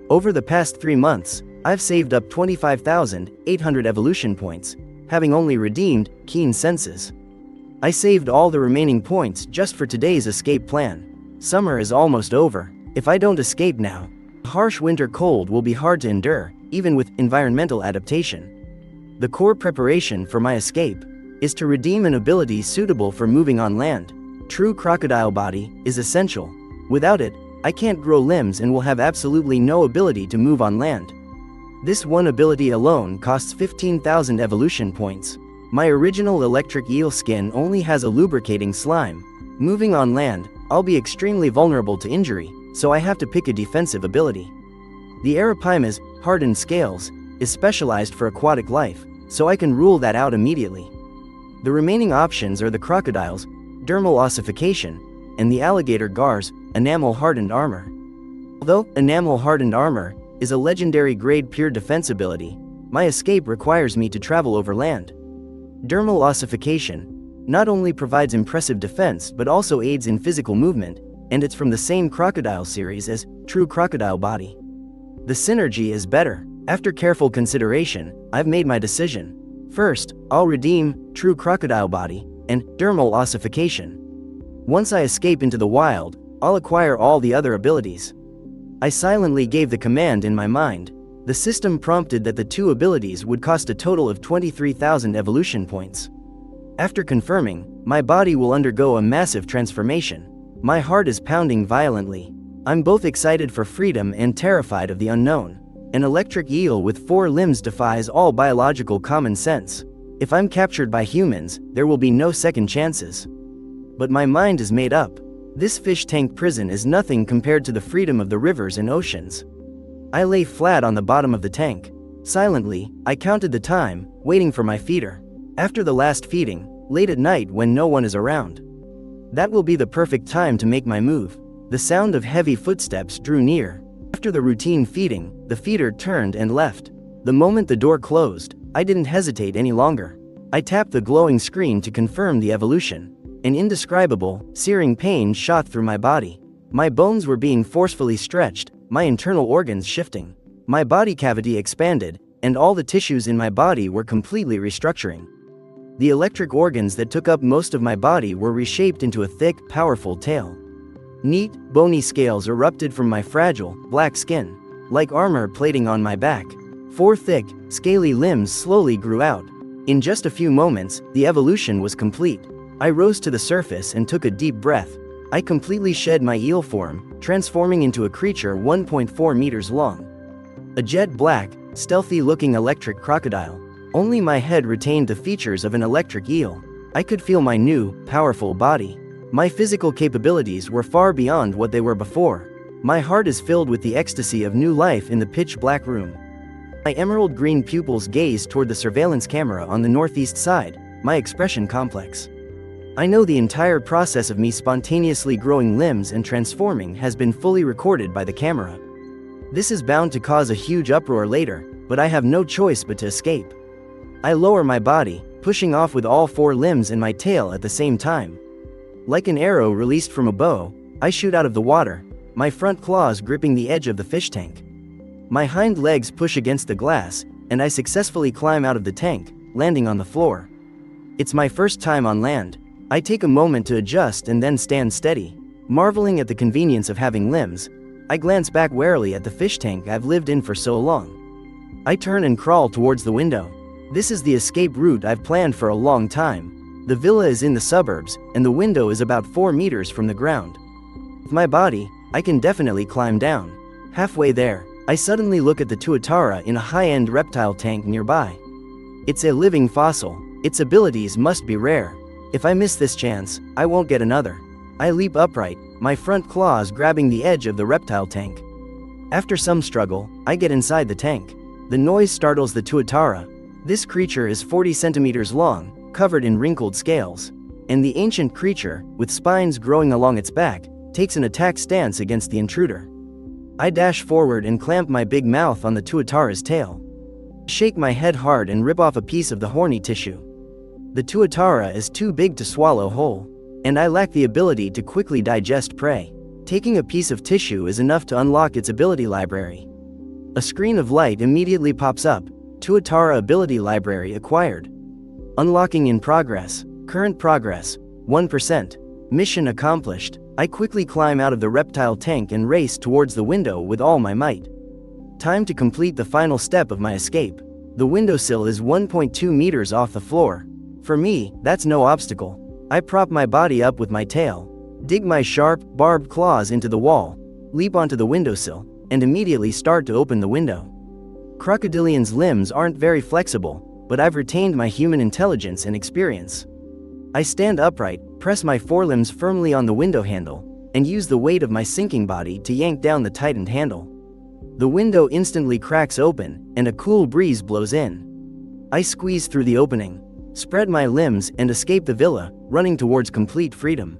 Over the past 3 months, I've saved up 25,800 evolution points, having only redeemed keen senses. I saved all the remaining points just for today's escape plan. Summer is almost over. If I don't escape now, harsh winter cold will be hard to endure, even with environmental adaptation. The core preparation for my escape is to redeem an ability suitable for moving on land. True crocodile body is essential. Without it, I can't grow limbs and will have absolutely no ability to move on land. This one ability alone costs 15,000 evolution points. My original electric eel skin only has a lubricating slime. Moving on land, I'll be extremely vulnerable to injury, so I have to pick a defensive ability. The Arapaima's hardened scales is specialized for aquatic life, so I can rule that out immediately. The remaining options are the crocodile's dermal ossification and the alligator gar's enamel hardened armor. Although enamel hardened armor is a legendary grade pure defense ability, my escape requires me to travel over land. Dermal ossification not only provides impressive defense but also aids in physical movement, and it's from the same crocodile series as true crocodile body. The synergy is better. After careful consideration, I've made my decision. First, I'll redeem true crocodile body and dermal ossification. Once I escape into the wild, I'll acquire all the other abilities. I silently gave the command in my mind. The system prompted that the 2 abilities would cost a total of 23,000 evolution points. After confirming, my body will undergo a massive transformation. My heart is pounding violently. I'm both excited for freedom and terrified of the unknown. An electric eel with 4 limbs defies all biological common sense. If I'm captured by humans, there will be no second chances. But my mind is made up. This fish tank prison is nothing compared to the freedom of the rivers and oceans. I lay flat on the bottom of the tank. Silently, I counted the time, waiting for my feeder. After the last feeding, late at night when no one is around. That will be the perfect time to make my move. The sound of heavy footsteps drew near. After the routine feeding, the feeder turned and left. The moment the door closed, I didn't hesitate any longer. I tapped the glowing screen to confirm the evolution. An indescribable, searing pain shot through my body. My bones were being forcefully stretched, my internal organs shifting. My body cavity expanded, and all the tissues in my body were completely restructuring. The electric organs that took up most of my body were reshaped into a thick, powerful tail. Neat, bony scales erupted from my fragile, black skin, like armor plating on my back. 4 thick, scaly limbs slowly grew out. In just a few moments, the evolution was complete. I rose to the surface and took a deep breath. I completely shed my eel form, transforming into a creature 1.4 meters long. A jet black, stealthy-looking electric crocodile. Only my head retained the features of an electric eel. I could feel my new, powerful body. My physical capabilities were far beyond what they were before. My heart is filled with the ecstasy of new life in the pitch-black room. My emerald-green pupils gaze toward the surveillance camera on the northeast side, my expression complex. I know the entire process of me spontaneously growing limbs and transforming has been fully recorded by the camera. This is bound to cause a huge uproar later, but I have no choice but to escape. I lower my body, pushing off with all 4 limbs and my tail at the same time. Like an arrow released from a bow, I shoot out of the water, my front claws gripping the edge of the fish tank. My hind legs push against the glass, and I successfully climb out of the tank, landing on the floor. It's my first time on land. I take a moment to adjust and then stand steady. Marveling at the convenience of having limbs, I glance back warily at the fish tank I've lived in for so long. I turn and crawl towards the window. This is the escape route I've planned for a long time. The villa is in the suburbs, and the window is about 4 meters from the ground. With my body, I can definitely climb down. Halfway there, I suddenly look at the tuatara in a high-end reptile tank nearby. It's a living fossil. Its abilities must be rare. If I miss this chance, I won't get another. I leap upright, my front claws grabbing the edge of the reptile tank. After some struggle, I get inside the tank. The noise startles the tuatara. This creature is 40 centimeters long, covered in wrinkled scales. And the ancient creature, with spines growing along its back, takes an attack stance against the intruder. I dash forward and clamp my big mouth on the tuatara's tail. Shake my head hard and rip off a piece of the horny tissue. The tuatara is too big to swallow whole, and I lack the ability to quickly digest prey. Taking a piece of tissue is enough to unlock its ability library. A screen of light immediately pops up. Tuatara ability library acquired. Unlocking in progress. Current progress, 1%. Mission accomplished. I quickly climb out of the reptile tank and race towards the window with all my might. Time to complete the final step of my escape. The windowsill is 1.2 meters off the floor. For me, that's no obstacle. I prop my body up with my tail, dig my sharp, barbed claws into the wall, leap onto the windowsill, and immediately start to open the window. Crocodilian's limbs aren't very flexible, but I've retained my human intelligence and experience. I stand upright, press my forelimbs firmly on the window handle, and use the weight of my sinking body to yank down the tightened handle. The window instantly cracks open, and a cool breeze blows in. I squeeze through the opening, spread my limbs, and escape the villa, running towards complete freedom.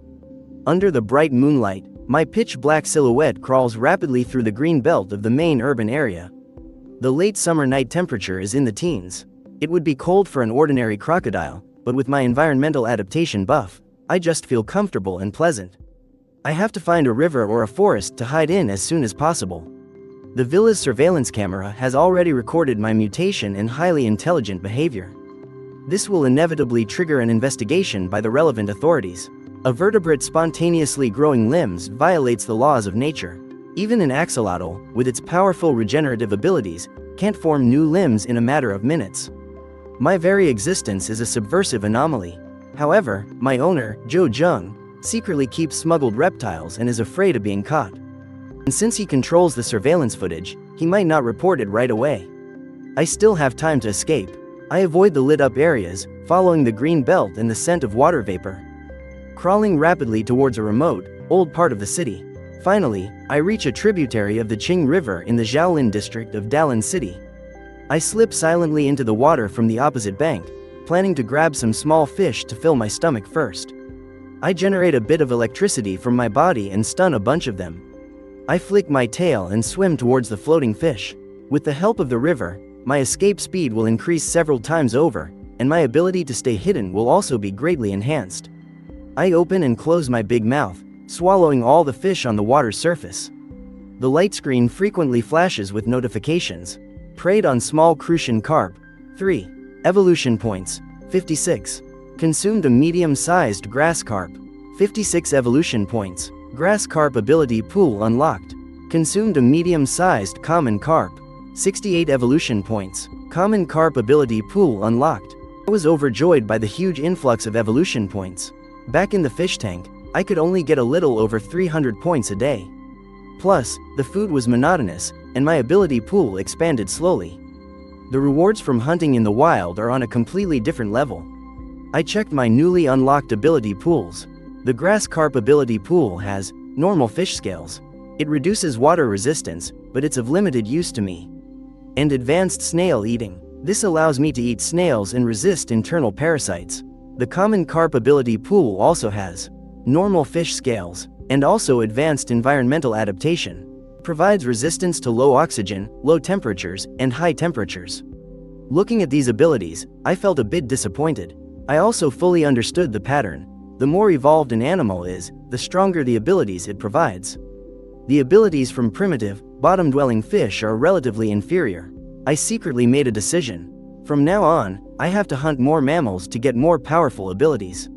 Under the bright moonlight, my pitch-black silhouette crawls rapidly through the green belt of the main urban area. The late summer night temperature is in the teens. It would be cold for an ordinary crocodile, but with my environmental adaptation buff, I just feel comfortable and pleasant. I have to find a river or a forest to hide in as soon as possible. The villa's surveillance camera has already recorded my mutation and highly intelligent behavior. This will inevitably trigger an investigation by the relevant authorities. A vertebrate spontaneously growing limbs violates the laws of nature. Even an axolotl, with its powerful regenerative abilities, can't form new limbs in a matter of minutes. My very existence is a subversive anomaly. However, my owner, Joe Jung, secretly keeps smuggled reptiles and is afraid of being caught. And since he controls the surveillance footage, he might not report it right away. I still have time to escape. I avoid the lit-up areas, following the green belt and the scent of water vapor. Crawling rapidly towards a remote, old part of the city. Finally, I reach a tributary of the Qing River in the Xiaolin district of Dalian City. I slip silently into the water from the opposite bank, planning to grab some small fish to fill my stomach first. I generate a bit of electricity from my body and stun a bunch of them. I flick my tail and swim towards the floating fish. With the help of the river, my escape speed will increase several times over, and my ability to stay hidden will also be greatly enhanced. I open and close my big mouth, swallowing all the fish on the water's surface. The light screen frequently flashes with notifications. Preyed on small crucian carp. 3. Evolution points. 56. Consumed a medium-sized grass carp. 56 evolution points. Grass carp ability pool unlocked. Consumed a medium-sized common carp. 68 evolution points. Common carp ability pool unlocked. I was overjoyed by the huge influx of evolution points. Back in the fish tank, I could only get a little over 300 points a day. Plus, the food was monotonous, and my ability pool expanded slowly. The rewards from hunting in the wild are on a completely different level. I checked my newly unlocked ability pools. The grass carp ability pool has normal fish scales. It reduces water resistance, but it's of limited use to me. And advanced snail eating. This allows me to eat snails and resist internal parasites. The common carp ability pool also has normal fish scales, and also advanced environmental adaptation. Provides resistance to low oxygen, low temperatures, and high temperatures. Looking at these abilities, I felt a bit disappointed. I also fully understood the pattern. The more evolved an animal is, the stronger the abilities it provides. The abilities from primitive, bottom-dwelling fish are relatively inferior. I secretly made a decision. From now on, I have to hunt more mammals to get more powerful abilities.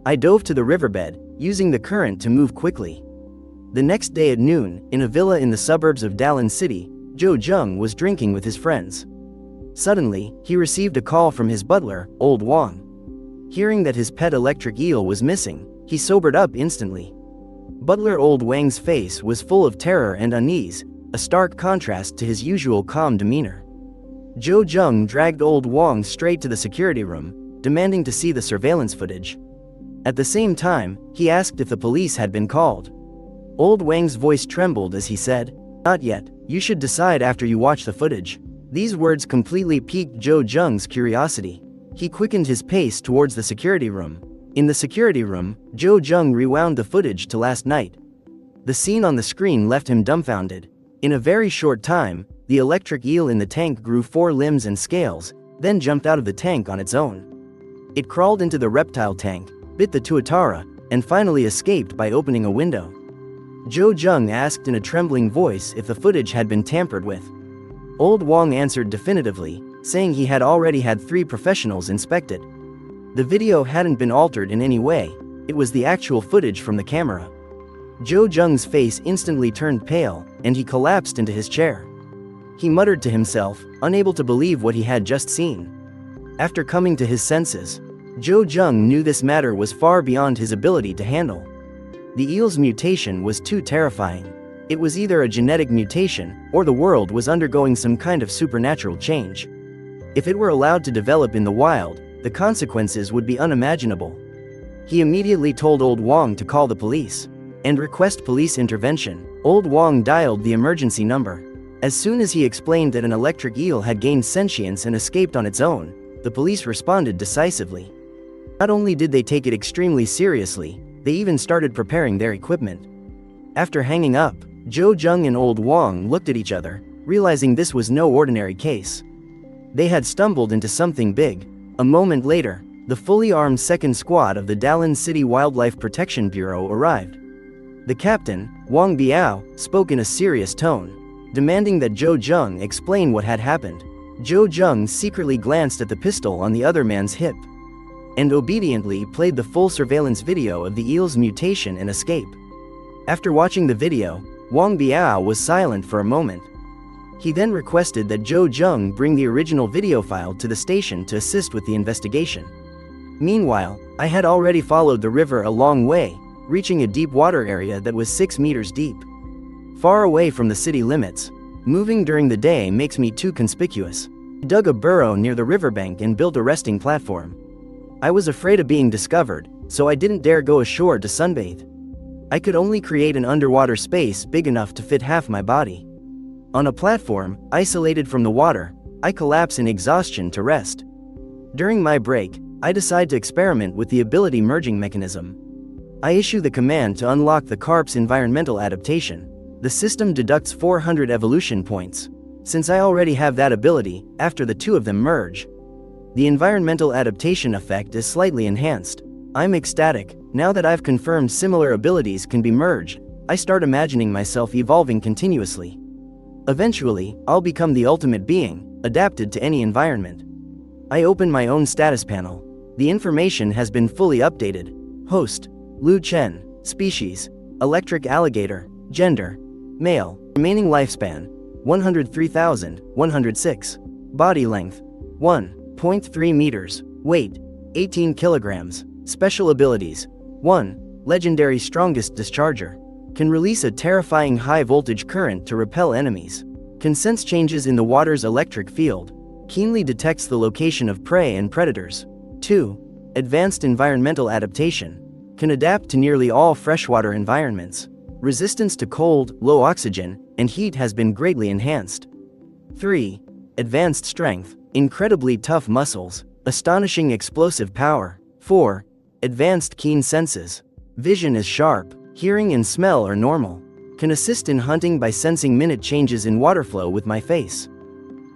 I dove to the riverbed, using the current to move quickly. The next day at noon, in a villa in the suburbs of Dallin City, Jo Jung was drinking with his friends. Suddenly, he received a call from his butler, Old Wang. Hearing that his pet electric eel was missing, he sobered up instantly. Butler Old Wang's face was full of terror and unease, a stark contrast to his usual calm demeanor. Jo Jung dragged Old Wang straight to the security room, demanding to see the surveillance footage. At the same time, he asked if the police had been called. Old Wang's voice trembled as he said, "Not yet, you should decide after you watch the footage." These words completely piqued Jo Jung's curiosity. He quickened his pace towards the security room. In the security room, Jo Jung rewound the footage to last night. The scene on the screen left him dumbfounded. In a very short time, the electric eel in the tank grew 4 limbs and scales, then jumped out of the tank on its own. It crawled into the reptile tank, bit the tuatara, and finally escaped by opening a window. Jo Jung asked in a trembling voice if the footage had been tampered with. Old Wang answered definitively, saying he had already had 3 professionals inspect it. The video hadn't been altered in any way, it was the actual footage from the camera. Jo Jung's face instantly turned pale, and he collapsed into his chair. He muttered to himself, unable to believe what he had just seen. After coming to his senses, Jo Jung knew this matter was far beyond his ability to handle. The eel's mutation was too terrifying. It was either a genetic mutation, or the world was undergoing some kind of supernatural change. If it were allowed to develop in the wild, the consequences would be unimaginable. He immediately told Old Wang to call the police and request police intervention. Old Wang dialed the emergency number. As soon as he explained that an electric eel had gained sentience and escaped on its own, the police responded decisively. Not only did they take it extremely seriously, they even started preparing their equipment. After hanging up, Jo Jung and Old Wang looked at each other, realizing this was no ordinary case. They had stumbled into something big. A moment later, the fully armed second squad of the Dallin City Wildlife Protection Bureau arrived. The captain, Wang Biao, spoke in a serious tone, demanding that Jo Jung explain what had happened. Jo Jung secretly glanced at the pistol on the other man's hip and obediently played the full surveillance video of the eel's mutation and escape. After watching the video, Wang Biao was silent for a moment. He then requested that Jo Jung bring the original video file to the station to assist with the investigation. Meanwhile, I had already followed the river a long way, reaching a deep water area that was 6 meters deep. Far away from the city limits, moving during the day makes me too conspicuous. I dug a burrow near the riverbank and built a resting platform. I was afraid of being discovered, so I didn't dare go ashore to sunbathe. I could only create an underwater space big enough to fit half my body. On a platform, isolated from the water, I collapse in exhaustion to rest. During my break, I decide to experiment with the ability merging mechanism. I issue the command to unlock the carp's environmental adaptation. The system deducts 400 evolution points. Since I already have that ability, after the 2 of them merge, the environmental adaptation effect is slightly enhanced. I'm ecstatic. Now that I've confirmed similar abilities can be merged, I start imagining myself evolving continuously. Eventually, I'll become the ultimate being, adapted to any environment. I open my own status panel. The information has been fully updated. Host: Lu Chen. Species: Electric alligator. Gender: male. Remaining lifespan: 103,106. Body length: 1.3 meters. Weight: 18 kilograms. Special abilities: 1. Legendary strongest discharger. Can release a terrifying high-voltage current to repel enemies. Can sense changes in the water's electric field. Keenly detects the location of prey and predators. 2. Advanced environmental adaptation. Can adapt to nearly all freshwater environments. Resistance to cold, low oxygen, and heat has been greatly enhanced. 3. Advanced strength. Incredibly tough muscles. Astonishing explosive power. 4. Advanced keen senses. Vision is sharp. Hearing and smell are normal. Can assist in hunting by sensing minute changes in water flow with my face.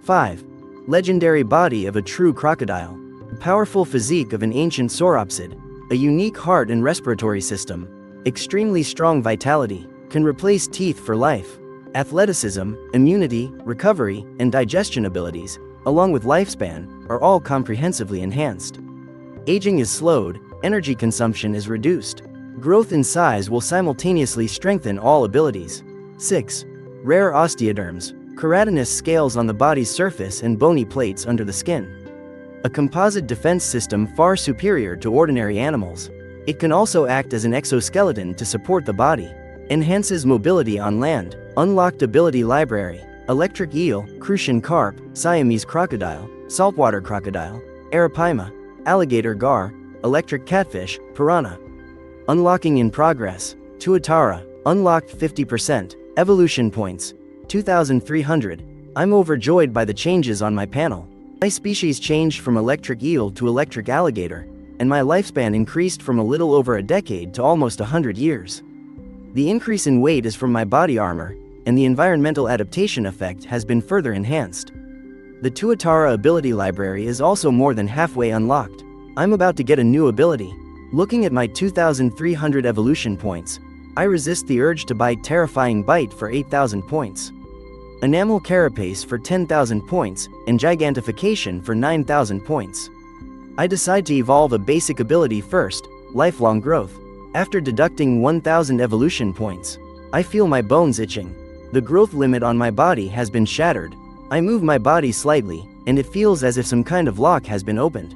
5. Legendary body of a true crocodile. Powerful physique of an ancient sauropsid. A unique heart and respiratory system. Extremely strong vitality. Can replace teeth for life. Athleticism, immunity, recovery, and digestion abilities, along with lifespan, are all comprehensively enhanced. Aging is slowed, energy consumption is reduced. Growth in size will simultaneously strengthen all abilities. 6. Rare osteoderms. Keratinous scales on the body's surface and bony plates under the skin. A composite defense system far superior to ordinary animals. It can also act as an exoskeleton to support the body. Enhances mobility on land. Unlocked ability library. Electric eel, crucian carp, Siamese crocodile, saltwater crocodile, arapaima, alligator gar, electric catfish, piranha. Unlocking in progress. Tuatara. Unlocked 50%. Evolution points: 2,300. I'm overjoyed by the changes on my panel. My species changed from electric eel to electric alligator, and my lifespan increased from a little over a decade to almost 100 years. The increase in weight is from my body armor, and the environmental adaptation effect has been further enhanced. The Tuatara ability library is also more than halfway unlocked. I'm about to get a new ability. Looking at my 2,300 evolution points, I resist the urge to buy Terrifying Bite for 8,000 points. Enamel Carapace for 10,000 points, and Gigantification for 9,000 points. I decide to evolve a basic ability first, Lifelong Growth. After deducting 1,000 evolution points, I feel my bones itching. The growth limit on my body has been shattered. I move my body slightly, and it feels as if some kind of lock has been opened.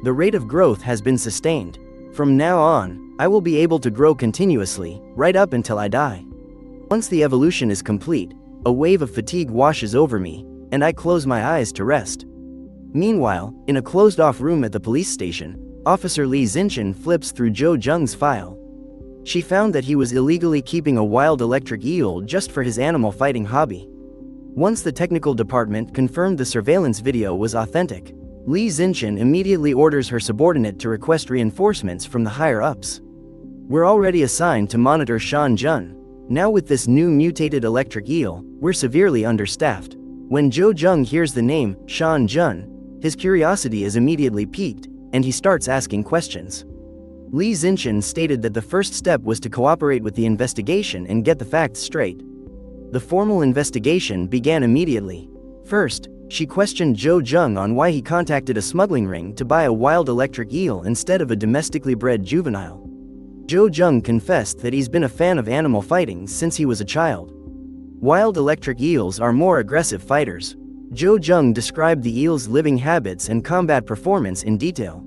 The rate of growth has been sustained. From now on, I will be able to grow continuously, right up until I die. Once the evolution is complete, a wave of fatigue washes over me, and I close my eyes to rest. Meanwhile, in a closed-off room at the police station, Officer Lee Zinchin flips through Joe Jung's file. She found that he was illegally keeping a wild electric eel just for his animal fighting hobby. Once the technical department confirmed the surveillance video was authentic, Lee Zinchin immediately orders her subordinate to request reinforcements from the higher-ups. We're already assigned to monitor Shan Jun. Now with this new mutated electric eel, we're severely understaffed. When Joe Jung hears the name, Shan Jun, his curiosity is immediately piqued, and he starts asking questions. Lee Zinchin stated that the first step was to cooperate with the investigation and get the facts straight. The formal investigation began immediately. First, she questioned Joe Jung on why he contacted a smuggling ring to buy a wild electric eel instead of a domestically bred juvenile. Joe Jung confessed that he's been a fan of animal fighting since he was a child. Wild electric eels are more aggressive fighters. Joe Jung described the eel's living habits and combat performance in detail.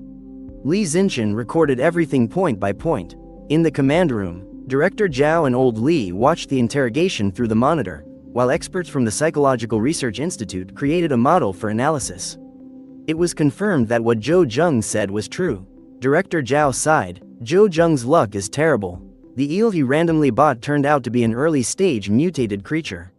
Lee Zinchin recorded everything point by point. In the command room, Director Zhao and Old Lee watched the interrogation through the monitor, while experts from the Psychological Research Institute created a model for analysis. It was confirmed that what Joe Jung said was true. Director Zhao sighed. Joe Jung's luck is terrible. The eel he randomly bought turned out to be an early-stage mutated creature.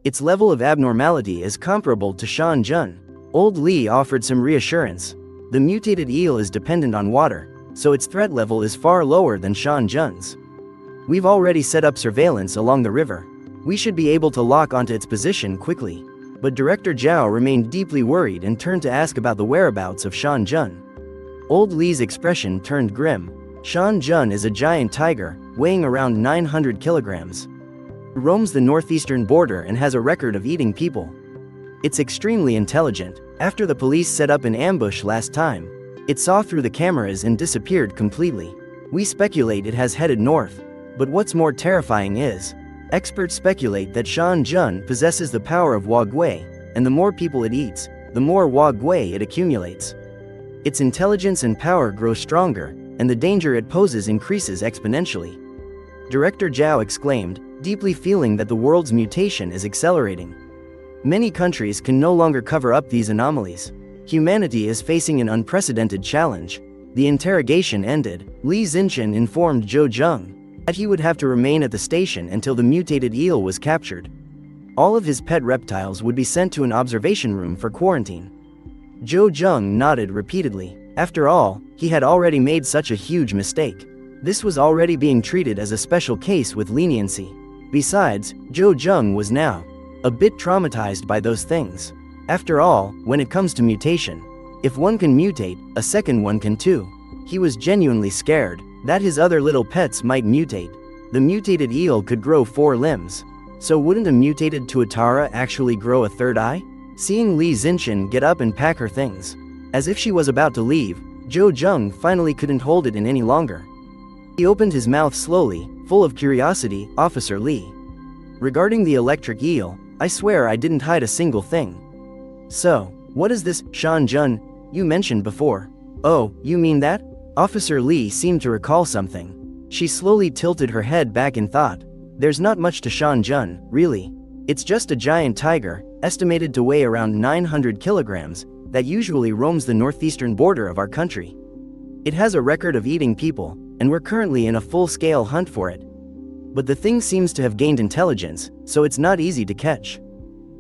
Its level of abnormality is comparable to Shan Jun. Old Lee offered some reassurance. The mutated eel is dependent on water, so its threat level is far lower than Shan Jun's. We've already set up surveillance along the river. We should be able to lock onto its position quickly. But Director Zhao remained deeply worried and turned to ask about the whereabouts of Shan Jun. Old Lee's expression turned grim. Shan Jun is a giant tiger, weighing around 900 kilograms. It roams the northeastern border and has a record of eating people. It's extremely intelligent. After the police set up an ambush last time, it saw through the cameras and disappeared completely. We speculate it has headed north. But what's more terrifying is, experts speculate that Shan Jun possesses the power of Hua Gui, and the more people it eats, the more Hua Gui it accumulates. Its intelligence and power grow stronger, and the danger it poses increases exponentially. Director Zhao exclaimed, deeply feeling that the world's mutation is accelerating. Many countries can no longer cover up these anomalies. Humanity is facing an unprecedented challenge. The interrogation ended. Li Zinshan informed Zhou Zheng that he would have to remain at the station until the mutated eel was captured. All of his pet reptiles would be sent to an observation room for quarantine. Zhou Zheng nodded repeatedly. After all, he had already made such a huge mistake. This was already being treated as a special case with leniency. Besides, Zhou Zheng was now a bit traumatized by those things. After all, when it comes to mutation, if one can mutate, a second one can too. He was genuinely scared that his other little pets might mutate. The mutated eel could grow 4 limbs. So wouldn't a mutated tuatara actually grow a third eye? Seeing Li Zinshan get up and pack her things, as if she was about to leave, Zhou Zheng finally couldn't hold it in any longer. He opened his mouth slowly, full of curiosity. Officer Li. Regarding the electric eel, I swear I didn't hide a single thing. So, what is this, Shan Jun, you mentioned before? Oh, you mean that? Officer Li seemed to recall something. She slowly tilted her head back in thought. There's not much to Shan Jun, really. It's just a giant tiger, estimated to weigh around 900 kilograms, that usually roams the northeastern border of our country. It has a record of eating people, and we're currently in a full-scale hunt for it. But the thing seems to have gained intelligence, so it's not easy to catch.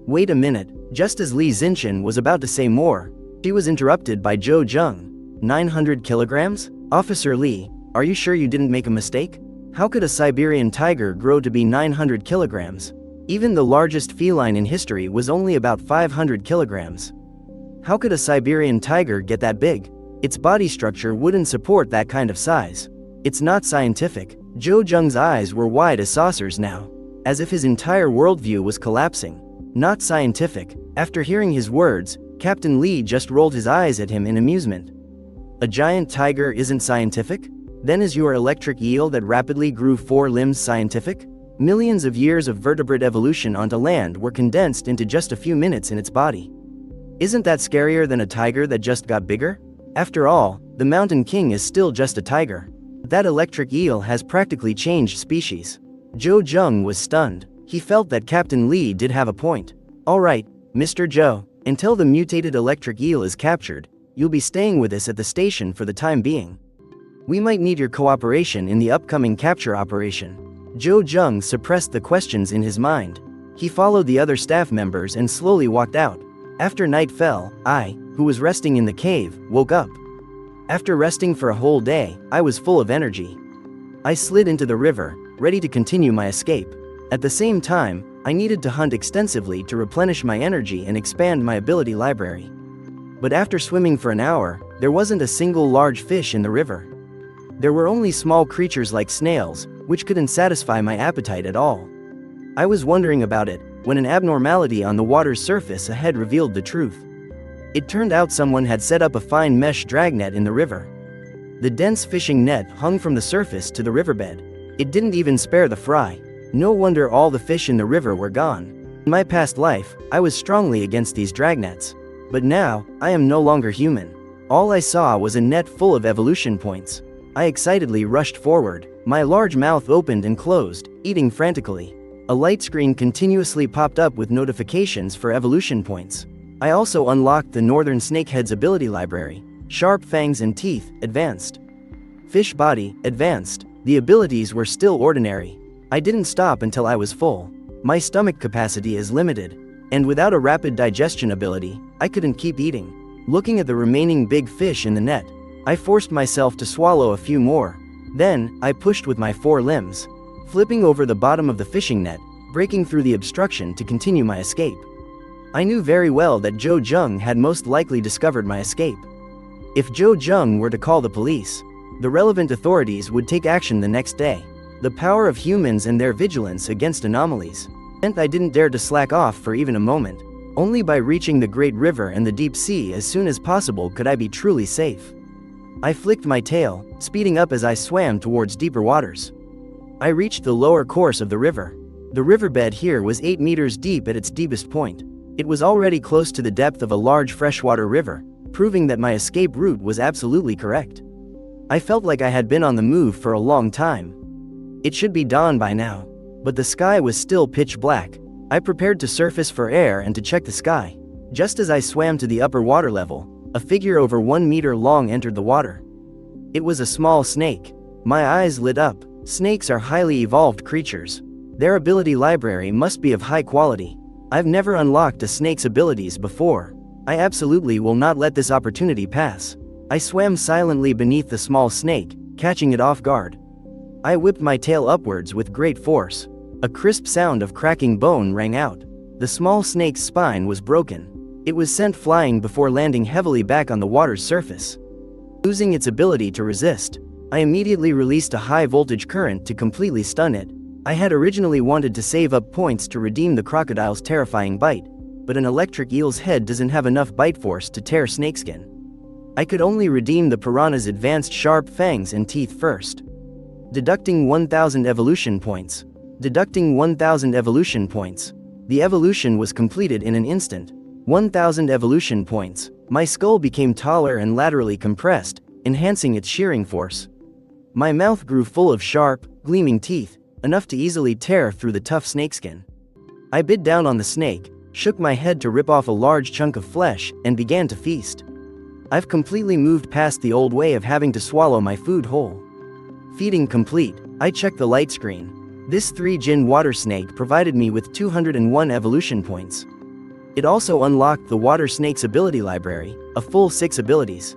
Wait a minute, just as Li Zinshan was about to say more, she was interrupted by Zhou Zheng. 900 kilograms? Officer Li, are you sure you didn't make a mistake? How could a Siberian tiger grow to be 900 kilograms? Even the largest feline in history was only about 500 kilograms. How could a Siberian tiger get that big? Its body structure wouldn't support that kind of size. It's not scientific. Zhou Zheng's eyes were wide as saucers now, as if his entire worldview was collapsing. Not scientific. After hearing his words, Captain Li just rolled his eyes at him in amusement. A giant tiger isn't scientific? Then is your electric eel that rapidly grew 4 limbs scientific? Millions of years of vertebrate evolution onto land were condensed into just a few minutes in its body. Isn't that scarier than a tiger that just got bigger? After all, the Mountain King is still just a tiger. That electric eel has practically changed species. Zhou Zheng was stunned. He felt that Captain Li did have a point. Alright, Mr. Zhou, until the mutated electric eel is captured, you'll be staying with us at the station for the time being. We might need your cooperation in the upcoming capture operation. Zhou Zheng suppressed the questions in his mind. He followed the other staff members and slowly walked out. After night fell, I, who was resting in the cave, woke up. After resting for a whole day, I was full of energy. I slid into the river, ready to continue my escape. At the same time, I needed to hunt extensively to replenish my energy and expand my ability library. But after swimming for an hour, there wasn't a single large fish in the river. There were only small creatures like snails, which couldn't satisfy my appetite at all. I was wondering about it, when an abnormality on the water's surface ahead revealed the truth. It turned out someone had set up a fine mesh dragnet in the river. The dense fishing net hung from the surface to the riverbed. It didn't even spare the fry. No wonder all the fish in the river were gone. In my past life, I was strongly against these dragnets. But now, I am no longer human. All I saw was a net full of evolution points. I excitedly rushed forward. My large mouth opened and closed, eating frantically. A light screen continuously popped up with notifications for evolution points. I also unlocked the Northern Snakehead's ability library. Sharp fangs and teeth, advanced. Fish body, advanced. The abilities were still ordinary. I didn't stop until I was full. My stomach capacity is limited, and without a rapid digestion ability, I couldn't keep eating. Looking at the remaining big fish in the net, I forced myself to swallow a few more. Then, I pushed with my 4 limbs, flipping over the bottom of the fishing net, breaking through the obstruction to continue my escape. I knew very well that Zhou Zheng had most likely discovered my escape. If Zhou Zheng were to call the police, the relevant authorities would take action the next day. The power of humans and their vigilance against anomalies meant I didn't dare to slack off for even a moment. Only by reaching the Great River and the deep sea as soon as possible could I be truly safe. I flicked my tail, speeding up as I swam towards deeper waters. I reached the lower course of the river. The riverbed here was 8 meters deep at its deepest point. It was already close to the depth of a large freshwater river, proving that my escape route was absolutely correct. I felt like I had been on the move for a long time. It should be dawn by now, but the sky was still pitch black. I prepared to surface for air and to check the sky. Just as I swam to the upper water level, a figure over 1 meter long entered the water. It was a small snake. My eyes lit up. Snakes are highly evolved creatures. Their ability library must be of high quality. I've never unlocked a snake's abilities before. I absolutely will not let this opportunity pass. I swam silently beneath the small snake, catching it off guard. I whipped my tail upwards with great force. A crisp sound of cracking bone rang out. The small snake's spine was broken. It was sent flying before landing heavily back on the water's surface. Losing its ability to resist, I immediately released a high-voltage current to completely stun it. I had originally wanted to save up points to redeem the crocodile's terrifying bite, but an electric eel's head doesn't have enough bite force to tear snakeskin. I could only redeem the piranha's advanced sharp fangs and teeth first. Deducting 1,000 evolution points. Deducting 1,000 evolution points. The evolution was completed in an instant. 1,000 evolution points. My skull became taller and laterally compressed, enhancing its shearing force. My mouth grew full of sharp, gleaming teeth, enough to easily tear through the tough snakeskin. I bit down on the snake, shook my head to rip off a large chunk of flesh, and began to feast. I've completely moved past the old way of having to swallow my food whole. Feeding complete, I checked the light screen. This 3-Jin water snake provided me with 201 evolution points. It also unlocked the water snake's ability library, a full 6 abilities.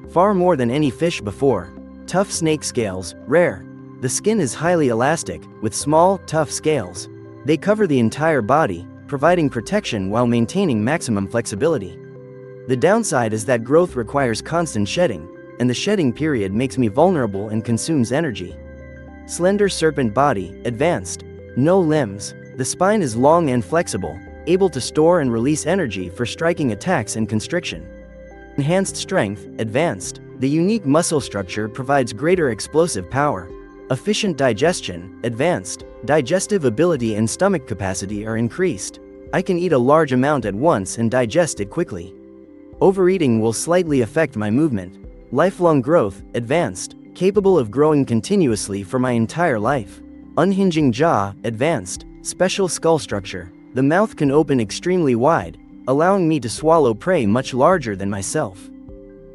Far more than any fish before. Tough snake scales, rare. The skin is highly elastic, with small, tough scales. They cover the entire body, providing protection while maintaining maximum flexibility. The downside is that growth requires constant shedding, and the shedding period makes me vulnerable and consumes energy. Slender serpent body, advanced. No limbs. The spine is long and flexible, able to store and release energy for striking attacks and constriction. Enhanced strength, advanced. The unique muscle structure provides greater explosive power. Efficient digestion, advanced. Digestive ability and stomach capacity are increased. I can eat a large amount at once and digest it quickly. Overeating will slightly affect my movement. Lifelong growth, advanced. Capable of growing continuously for my entire life. Unhinging jaw, advanced. Special skull structure. The mouth can open extremely wide, allowing me to swallow prey much larger than myself.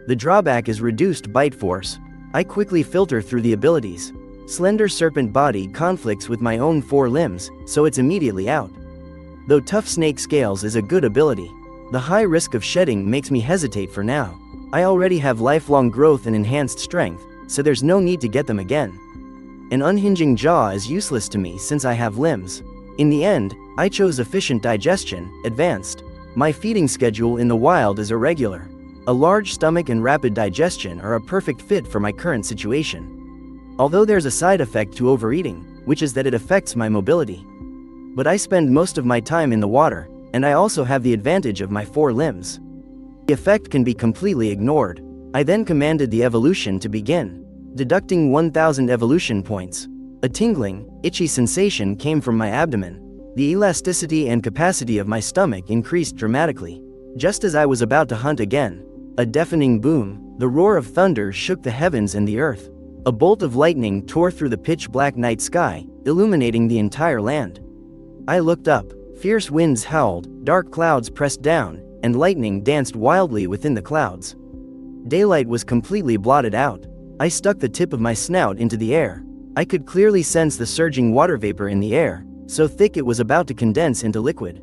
The drawback is reduced bite force. I quickly filter through the abilities. Slender serpent body conflicts with my own 4 limbs, so it's immediately out. Though tough snake scales is a good ability, the high risk of shedding makes me hesitate for now. I already have lifelong growth and enhanced strength, so there's no need to get them again. An unhinging jaw is useless to me since I have limbs. In the end, I chose efficient digestion, advanced. My feeding schedule in the wild is irregular. A large stomach and rapid digestion are a perfect fit for my current situation. Although there's a side effect to overeating, which is that it affects my mobility. But I spend most of my time in the water, and I also have the advantage of my 4 limbs. The effect can be completely ignored. I then commanded the evolution to begin, deducting 1,000 evolution points. A tingling, itchy sensation came from my abdomen. The elasticity and capacity of my stomach increased dramatically. Just as I was about to hunt again, a deafening boom, the roar of thunder shook the heavens and the earth. A bolt of lightning tore through the pitch-black night sky, illuminating the entire land. I looked up. Fierce winds howled, dark clouds pressed down, and lightning danced wildly within the clouds. Daylight was completely blotted out. I stuck the tip of my snout into the air. I could clearly sense the surging water vapor in the air, so thick it was about to condense into liquid.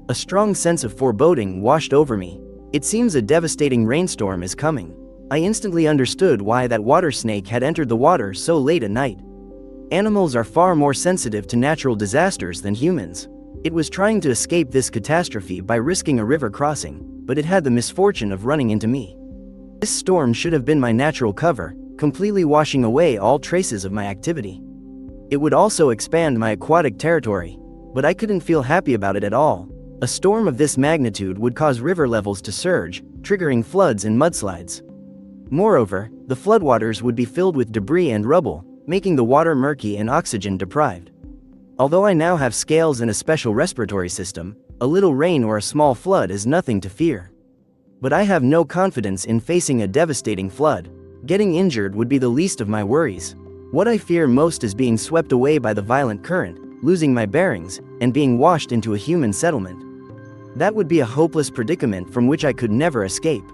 A strong sense of foreboding washed over me. It seems a devastating rainstorm is coming. I instantly understood why that water snake had entered the water so late at night. Animals are far more sensitive to natural disasters than humans. It was trying to escape this catastrophe by risking a river crossing, but it had the misfortune of running into me. This storm should have been my natural cover, completely washing away all traces of my activity. It would also expand my aquatic territory, but I couldn't feel happy about it at all. A storm of this magnitude would cause river levels to surge, triggering floods and mudslides. Moreover, the floodwaters would be filled with debris and rubble, making the water murky and oxygen deprived. Although I now have scales and a special respiratory system, a little rain or a small flood is nothing to fear. But I have no confidence in facing a devastating flood. Getting injured would be the least of my worries. What I fear most is being swept away by the violent current, losing my bearings, and being washed into a human settlement. That would be a hopeless predicament from which I could never escape.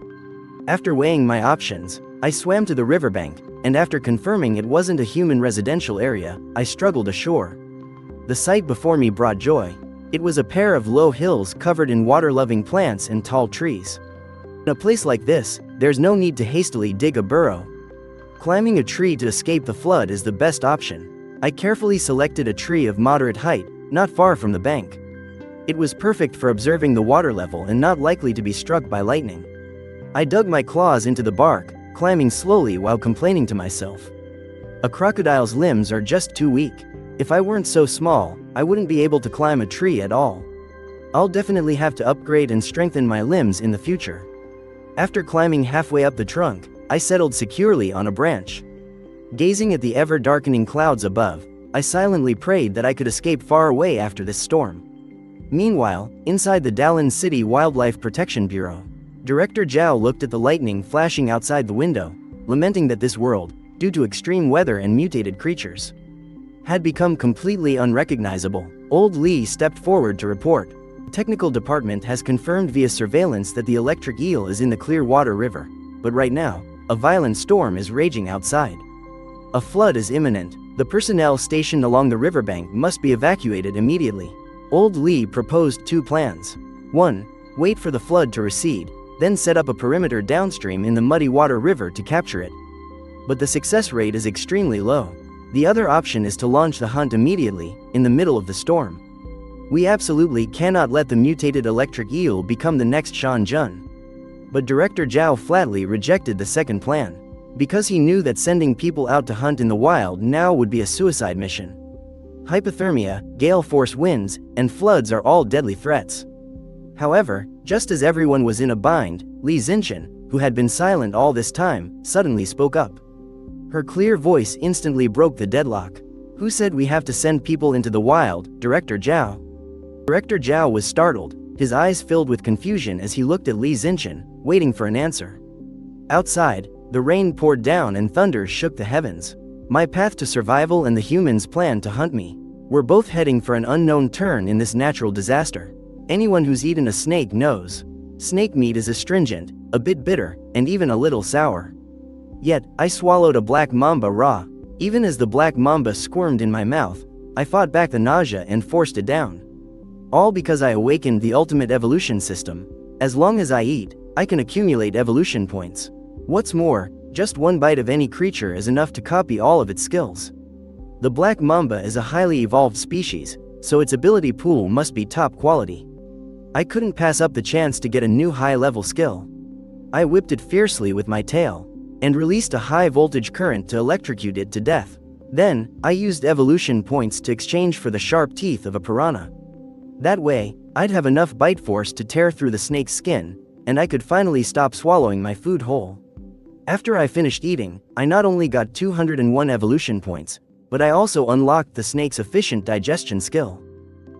After weighing my options, I swam to the riverbank, and after confirming it wasn't a human residential area, I struggled ashore. The sight before me brought joy. It was a pair of low hills covered in water-loving plants and tall trees. In a place like this, there's no need to hastily dig a burrow. Climbing a tree to escape the flood is the best option. I carefully selected a tree of moderate height, not far from the bank. It was perfect for observing the water level and not likely to be struck by lightning. I dug my claws into the bark, climbing slowly while complaining to myself. A crocodile's limbs are just too weak. If I weren't so small, I wouldn't be able to climb a tree at all. I'll definitely have to upgrade and strengthen my limbs in the future. After climbing halfway up the trunk, I settled securely on a branch. Gazing at the ever-darkening clouds above, I silently prayed that I could escape far away after this storm. Meanwhile, inside the Dalian City Wildlife Protection Bureau, Director Zhao looked at the lightning flashing outside the window, lamenting that this world, due to extreme weather and mutated creatures, had become completely unrecognizable. Old Li stepped forward to report. The technical department has confirmed via surveillance that the electric eel is in the Clearwater River, but right now, a violent storm is raging outside. A flood is imminent. The personnel stationed along the riverbank must be evacuated immediately. Old Li proposed two plans. 1. Wait for the flood to recede, then set up a perimeter downstream in the muddy water river to capture it. But the success rate is extremely low. The other option is to launch the hunt immediately, in the middle of the storm. We absolutely cannot let the mutated electric eel become the next Shan Jun. But Director Zhao flatly rejected the second plan, because he knew that sending people out to hunt in the wild now would be a suicide mission. Hypothermia, gale force winds, and floods are all deadly threats. However, just as everyone was in a bind, Li Zinshan, who had been silent all this time, suddenly spoke up. Her clear voice instantly broke the deadlock. Who said we have to send people into the wild, Director Zhao? Director Zhao was startled, his eyes filled with confusion as he looked at Li Zinshan, waiting for an answer. Outside, the rain poured down and thunder shook the heavens. My path to survival and the humans' plan to hunt me were both heading for an unknown turn in this natural disaster. Anyone who's eaten a snake knows. Snake meat is astringent, a bit bitter, and even a little sour. Yet, I swallowed a black mamba raw. Even as the black mamba squirmed in my mouth, I fought back the nausea and forced it down. All because I awakened the ultimate evolution system. As long as I eat, I can accumulate evolution points. What's more, just one bite of any creature is enough to copy all of its skills. The black mamba is a highly evolved species, so its ability pool must be top quality. I couldn't pass up the chance to get a new high-level skill. I whipped it fiercely with my tail, and released a high-voltage current to electrocute it to death. Then, I used evolution points to exchange for the sharp teeth of a piranha. That way, I'd have enough bite force to tear through the snake's skin, and I could finally stop swallowing my food whole. After I finished eating, I not only got 201 evolution points, but I also unlocked the snake's efficient digestion skill.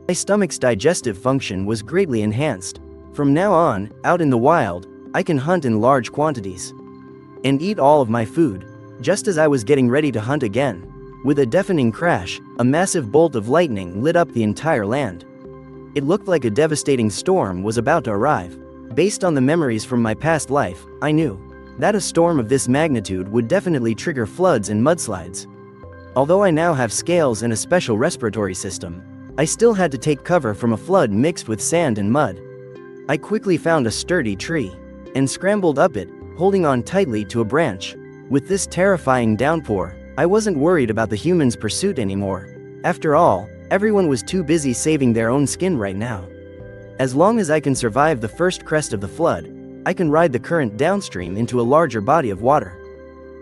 My stomach's digestive function was greatly enhanced. From now on, out in the wild, I can hunt in large quantities and eat all of my food. Just as I was getting ready to hunt again, with a deafening crash, a massive bolt of lightning lit up the entire land. It looked like a devastating storm was about to arrive. Based on the memories from my past life, I knew that a storm of this magnitude would definitely trigger floods and mudslides. Although I now have scales and a special respiratory system, I still had to take cover from a flood mixed with sand and mud. I quickly found a sturdy tree and scrambled up it, holding on tightly to a branch. With this terrifying downpour, I wasn't worried about the humans' pursuit anymore. After all, everyone was too busy saving their own skin right now. As long as I can survive the first crest of the flood, I can ride the current downstream into a larger body of water.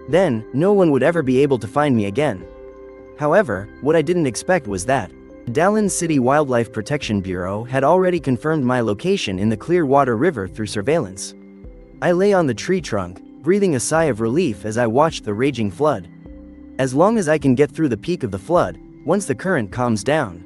Then, no one would ever be able to find me again. However, what I didn't expect was that the Dalian City Wildlife Protection Bureau had already confirmed my location in the Clearwater River through surveillance. I lay on the tree trunk, breathing a sigh of relief as I watched the raging flood. As long as I can get through the peak of the flood, once the current calms down,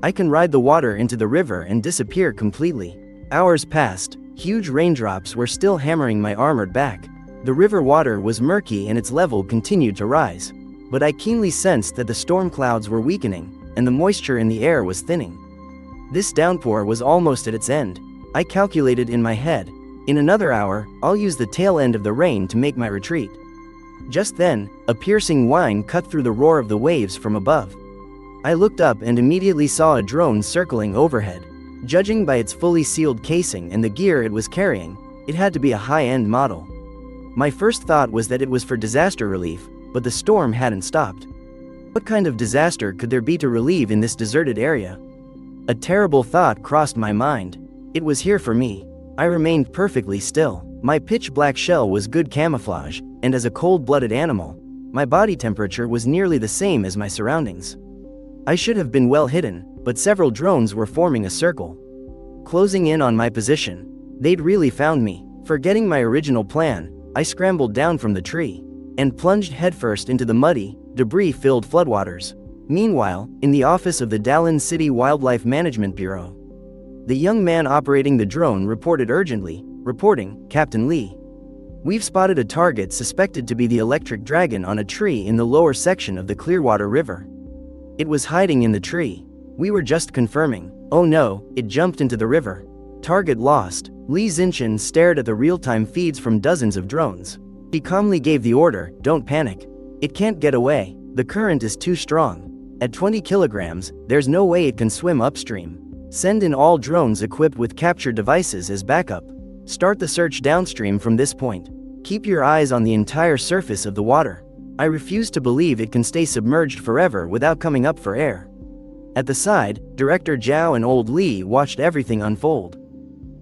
I can ride the water into the river and disappear completely. Hours passed. Huge raindrops were still hammering my armored back. The river water was murky and its level continued to rise. But I keenly sensed that the storm clouds were weakening, and the moisture in the air was thinning. This downpour was almost at its end. I calculated in my head, in another hour, I'll use the tail end of the rain to make my retreat. Just then, a piercing whine cut through the roar of the waves from above. I looked up and immediately saw a drone circling overhead. Judging by its fully sealed casing and the gear it was carrying, it had to be a high-end model. My first thought was that it was for disaster relief, but the storm hadn't stopped. What kind of disaster could there be to relieve in this deserted area? A terrible thought crossed my mind. It was here for me. I remained perfectly still. My pitch-black shell was good camouflage, and as a cold-blooded animal, my body temperature was nearly the same as my surroundings. I should have been well hidden, but several drones were forming a circle, closing in on my position. They'd really found me. Forgetting my original plan, I scrambled down from the tree and plunged headfirst into the muddy, debris-filled floodwaters. Meanwhile, in the office of the Dallin City Wildlife Management Bureau, the young man operating the drone reported urgently, reporting, "Captain Lee, we've spotted a target suspected to be the electric dragon on a tree in the lower section of the Clearwater River. It was hiding in the tree. We were just confirming. Oh no, it jumped into the river. Target lost." Lee Zinchin stared at the real-time feeds from dozens of drones. He calmly gave the order, "Don't panic. It can't get away. The current is too strong. At 20 kilograms, there's no way it can swim upstream. Send in all drones equipped with capture devices as backup. Start the search downstream from this point. Keep your eyes on the entire surface of the water. I refuse to believe it can stay submerged forever without coming up for air." At the side, Director Zhao and Old Lee watched everything unfold.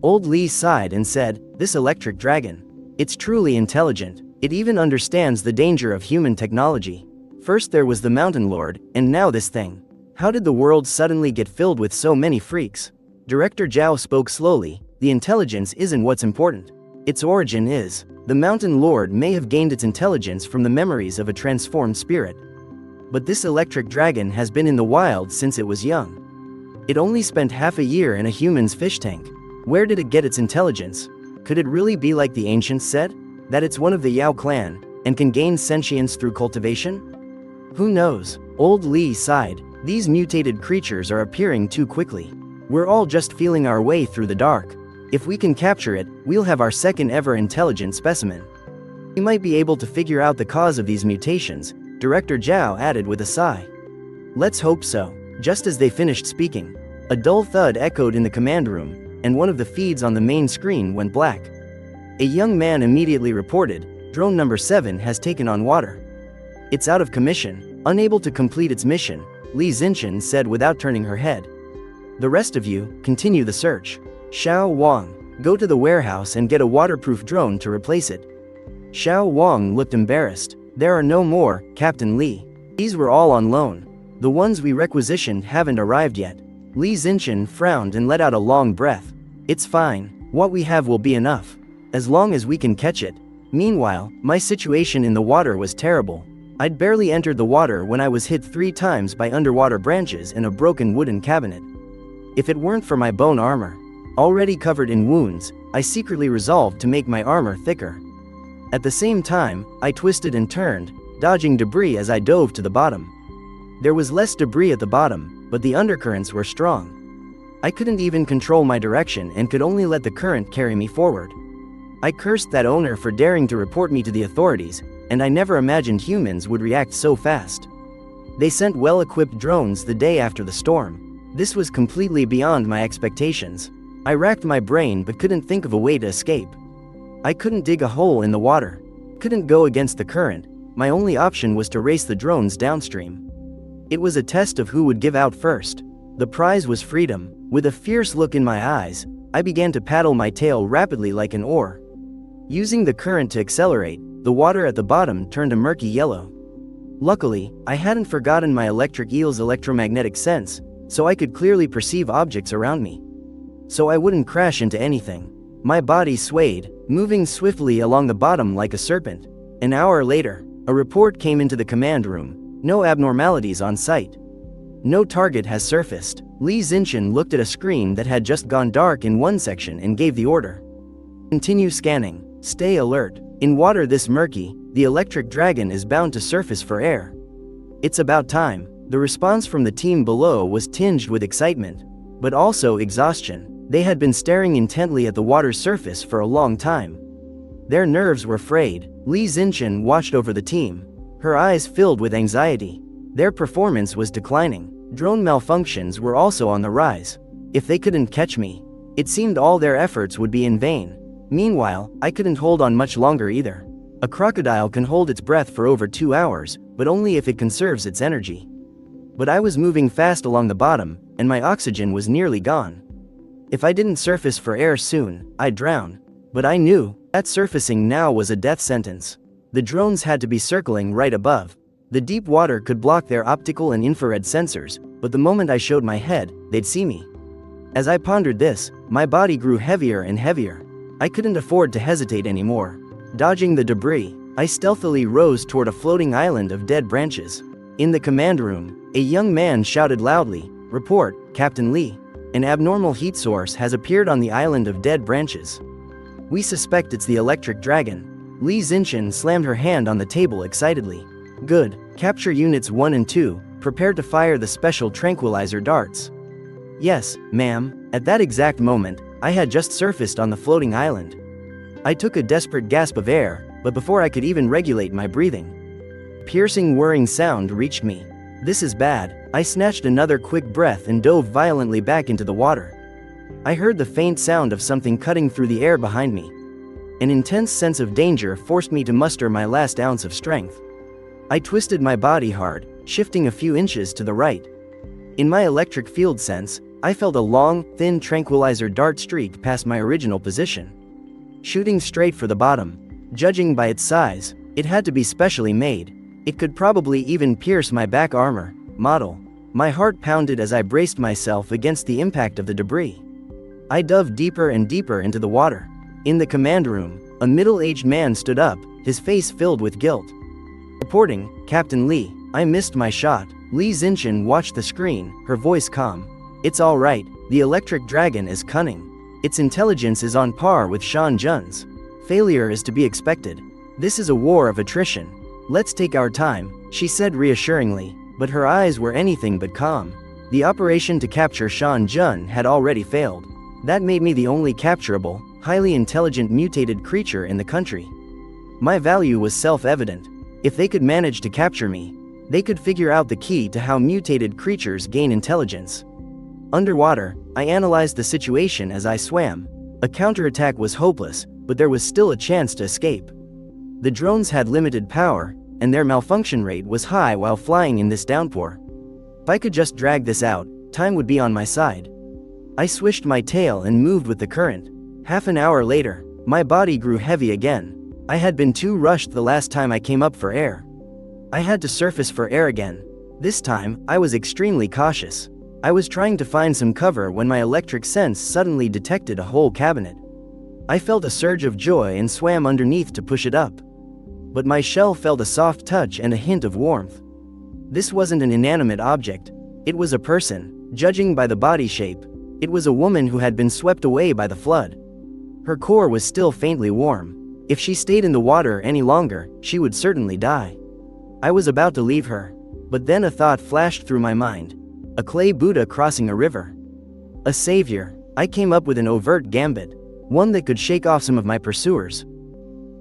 Old Lee sighed and said, "This electric dragon. It's truly intelligent. It even understands the danger of human technology. First there was the Mountain Lord, and now this thing. How did the world suddenly get filled with so many freaks?" Director Zhao spoke slowly. "The intelligence isn't what's important. Its origin is. The Mountain Lord may have gained its intelligence from the memories of a transformed spirit. But this electric dragon has been in the wild since it was young. It only spent half a year in a human's fish tank. Where did it get its intelligence? Could it really be like the ancients said? That it's one of the Yao clan, and can gain sentience through cultivation? Who knows?" Old Lee sighed. "These mutated creatures are appearing too quickly. We're all just feeling our way through the dark. If we can capture it, we'll have our second ever intelligent specimen. We might be able to figure out the cause of these mutations," Director Zhao added with a sigh. "Let's hope so." Just as they finished speaking, a dull thud echoed in the command room, and one of the feeds on the main screen went black. A young man immediately reported, "Drone number 7 has taken on water. It's out of commission, unable to complete its mission," Lee Zinchin said without turning her head. "The rest of you, continue the search. Xiao Wang, go to the warehouse and get a waterproof drone to replace it." Xiao Wang looked embarrassed. "There are no more, Captain Lee. These were all on loan. The ones we requisitioned haven't arrived yet." Lee Zinchin frowned and let out a long breath. "It's fine. What we have will be enough. As long as we can catch it." Meanwhile, my situation in the water was terrible. I'd barely entered the water when I was hit 3 times by underwater branches and a broken wooden cabinet. If it weren't for my bone armor, already covered in wounds, I secretly resolved to make my armor thicker. At the same time, I twisted and turned, dodging debris as I dove to the bottom. There was less debris at the bottom, but the undercurrents were strong. I couldn't even control my direction and could only let the current carry me forward. I cursed that owner for daring to report me to the authorities, and I never imagined humans would react so fast. They sent well-equipped drones the day after the storm. This was completely beyond my expectations. I racked my brain but couldn't think of a way to escape. I couldn't dig a hole in the water, couldn't go against the current. My only option was to race the drones downstream. It was a test of who would give out first. The prize was freedom. With a fierce look in my eyes, I began to paddle my tail rapidly like an oar. Using the current to accelerate, the water at the bottom turned a murky yellow. Luckily, I hadn't forgotten my electric eel's electromagnetic sense, so I could clearly perceive objects around me. So I wouldn't crash into anything. My body swayed, moving swiftly along the bottom like a serpent. An hour later, A report came into the command room. No abnormalities on site. No target has surfaced. Li Zinshan looked at a screen that had just gone dark in one section and gave the order. Continue scanning. Stay alert. In water this murky, the electric dragon is bound to surface for air. It's about time. The response from the team below was tinged with excitement, but also exhaustion. They had been staring intently at the water's surface for a long time. Their nerves were frayed. Li Zinshan watched over the team, her eyes filled with anxiety. Their performance was declining. Drone malfunctions were also on the rise. If they couldn't catch me, it seemed all their efforts would be in vain. Meanwhile, I couldn't hold on much longer either. A crocodile can hold its breath for over 2 hours, but only if it conserves its energy. But I was moving fast along the bottom, and my oxygen was nearly gone. If I didn't surface for air soon, I'd drown. But I knew that surfacing now was a death sentence. The drones had to be circling right above. The deep water could block their optical and infrared sensors, but the moment I showed my head, they'd see me. As I pondered this, my body grew heavier and heavier. I couldn't afford to hesitate anymore. Dodging the debris, I stealthily rose toward a floating island of dead branches. In the command room, a young man shouted loudly, "Report, Captain Lee. An abnormal heat source has appeared on the island of dead branches. We suspect it's the electric dragon." Li Zinshan slammed her hand on the table excitedly. "Good. Capture units 1 and 2, prepare to fire the special tranquilizer darts." "Yes, ma'am." At that exact moment, I had just surfaced on the floating island. I took a desperate gasp of air, but before I could even regulate my breathing, piercing whirring sound reached me. "This is bad." I snatched another quick breath and dove violently back into the water. I heard the faint sound of something cutting through the air behind me. An intense sense of danger forced me to muster my last ounce of strength. I twisted my body hard, shifting a few inches to the right. In my electric field sense, I felt a long, thin tranquilizer dart streak past my original position, shooting straight for the bottom. Judging by its size, it had to be specially made. It could probably even pierce my back armor model. My heart pounded as I braced myself against the impact of the debris. I dove deeper and deeper into the water. In the command room, a middle-aged man stood up, his face filled with guilt. "Reporting, Captain Lee. I missed my shot." Li Zinshan watched the screen, her voice calm. "It's all right. The electric dragon is cunning. Its intelligence is on par with Shan Jun's. Failure is to be expected. This is a war of attrition. Let's take our time," she said reassuringly, but her eyes were anything but calm. The operation to capture Shan Jun had already failed. That made me the only capturable, highly intelligent mutated creature in the country. My value was self-evident. If they could manage to capture me, they could figure out the key to how mutated creatures gain intelligence. Underwater, I analyzed the situation as I swam. A counterattack was hopeless, but there was still a chance to escape. The drones had limited power, and their malfunction rate was high while flying in this downpour. If I could just drag this out, time would be on my side. I swished my tail and moved with the current. Half an hour later, my body grew heavy again. I had been too rushed the last time I came up for air. I had to surface for air again. This time, I was extremely cautious. I was trying to find some cover when my electric sense suddenly detected a whole cabinet. I felt a surge of joy and swam underneath to push it up. But my shell felt a soft touch and a hint of warmth. This wasn't an inanimate object. It was a person. Judging by the body shape, it was a woman who had been swept away by the flood. Her core was still faintly warm. If she stayed in the water any longer, she would certainly die. I was about to leave her, but then a thought flashed through my mind. A clay Buddha crossing a river. A savior. I came up with an overt gambit, one that could shake off some of my pursuers.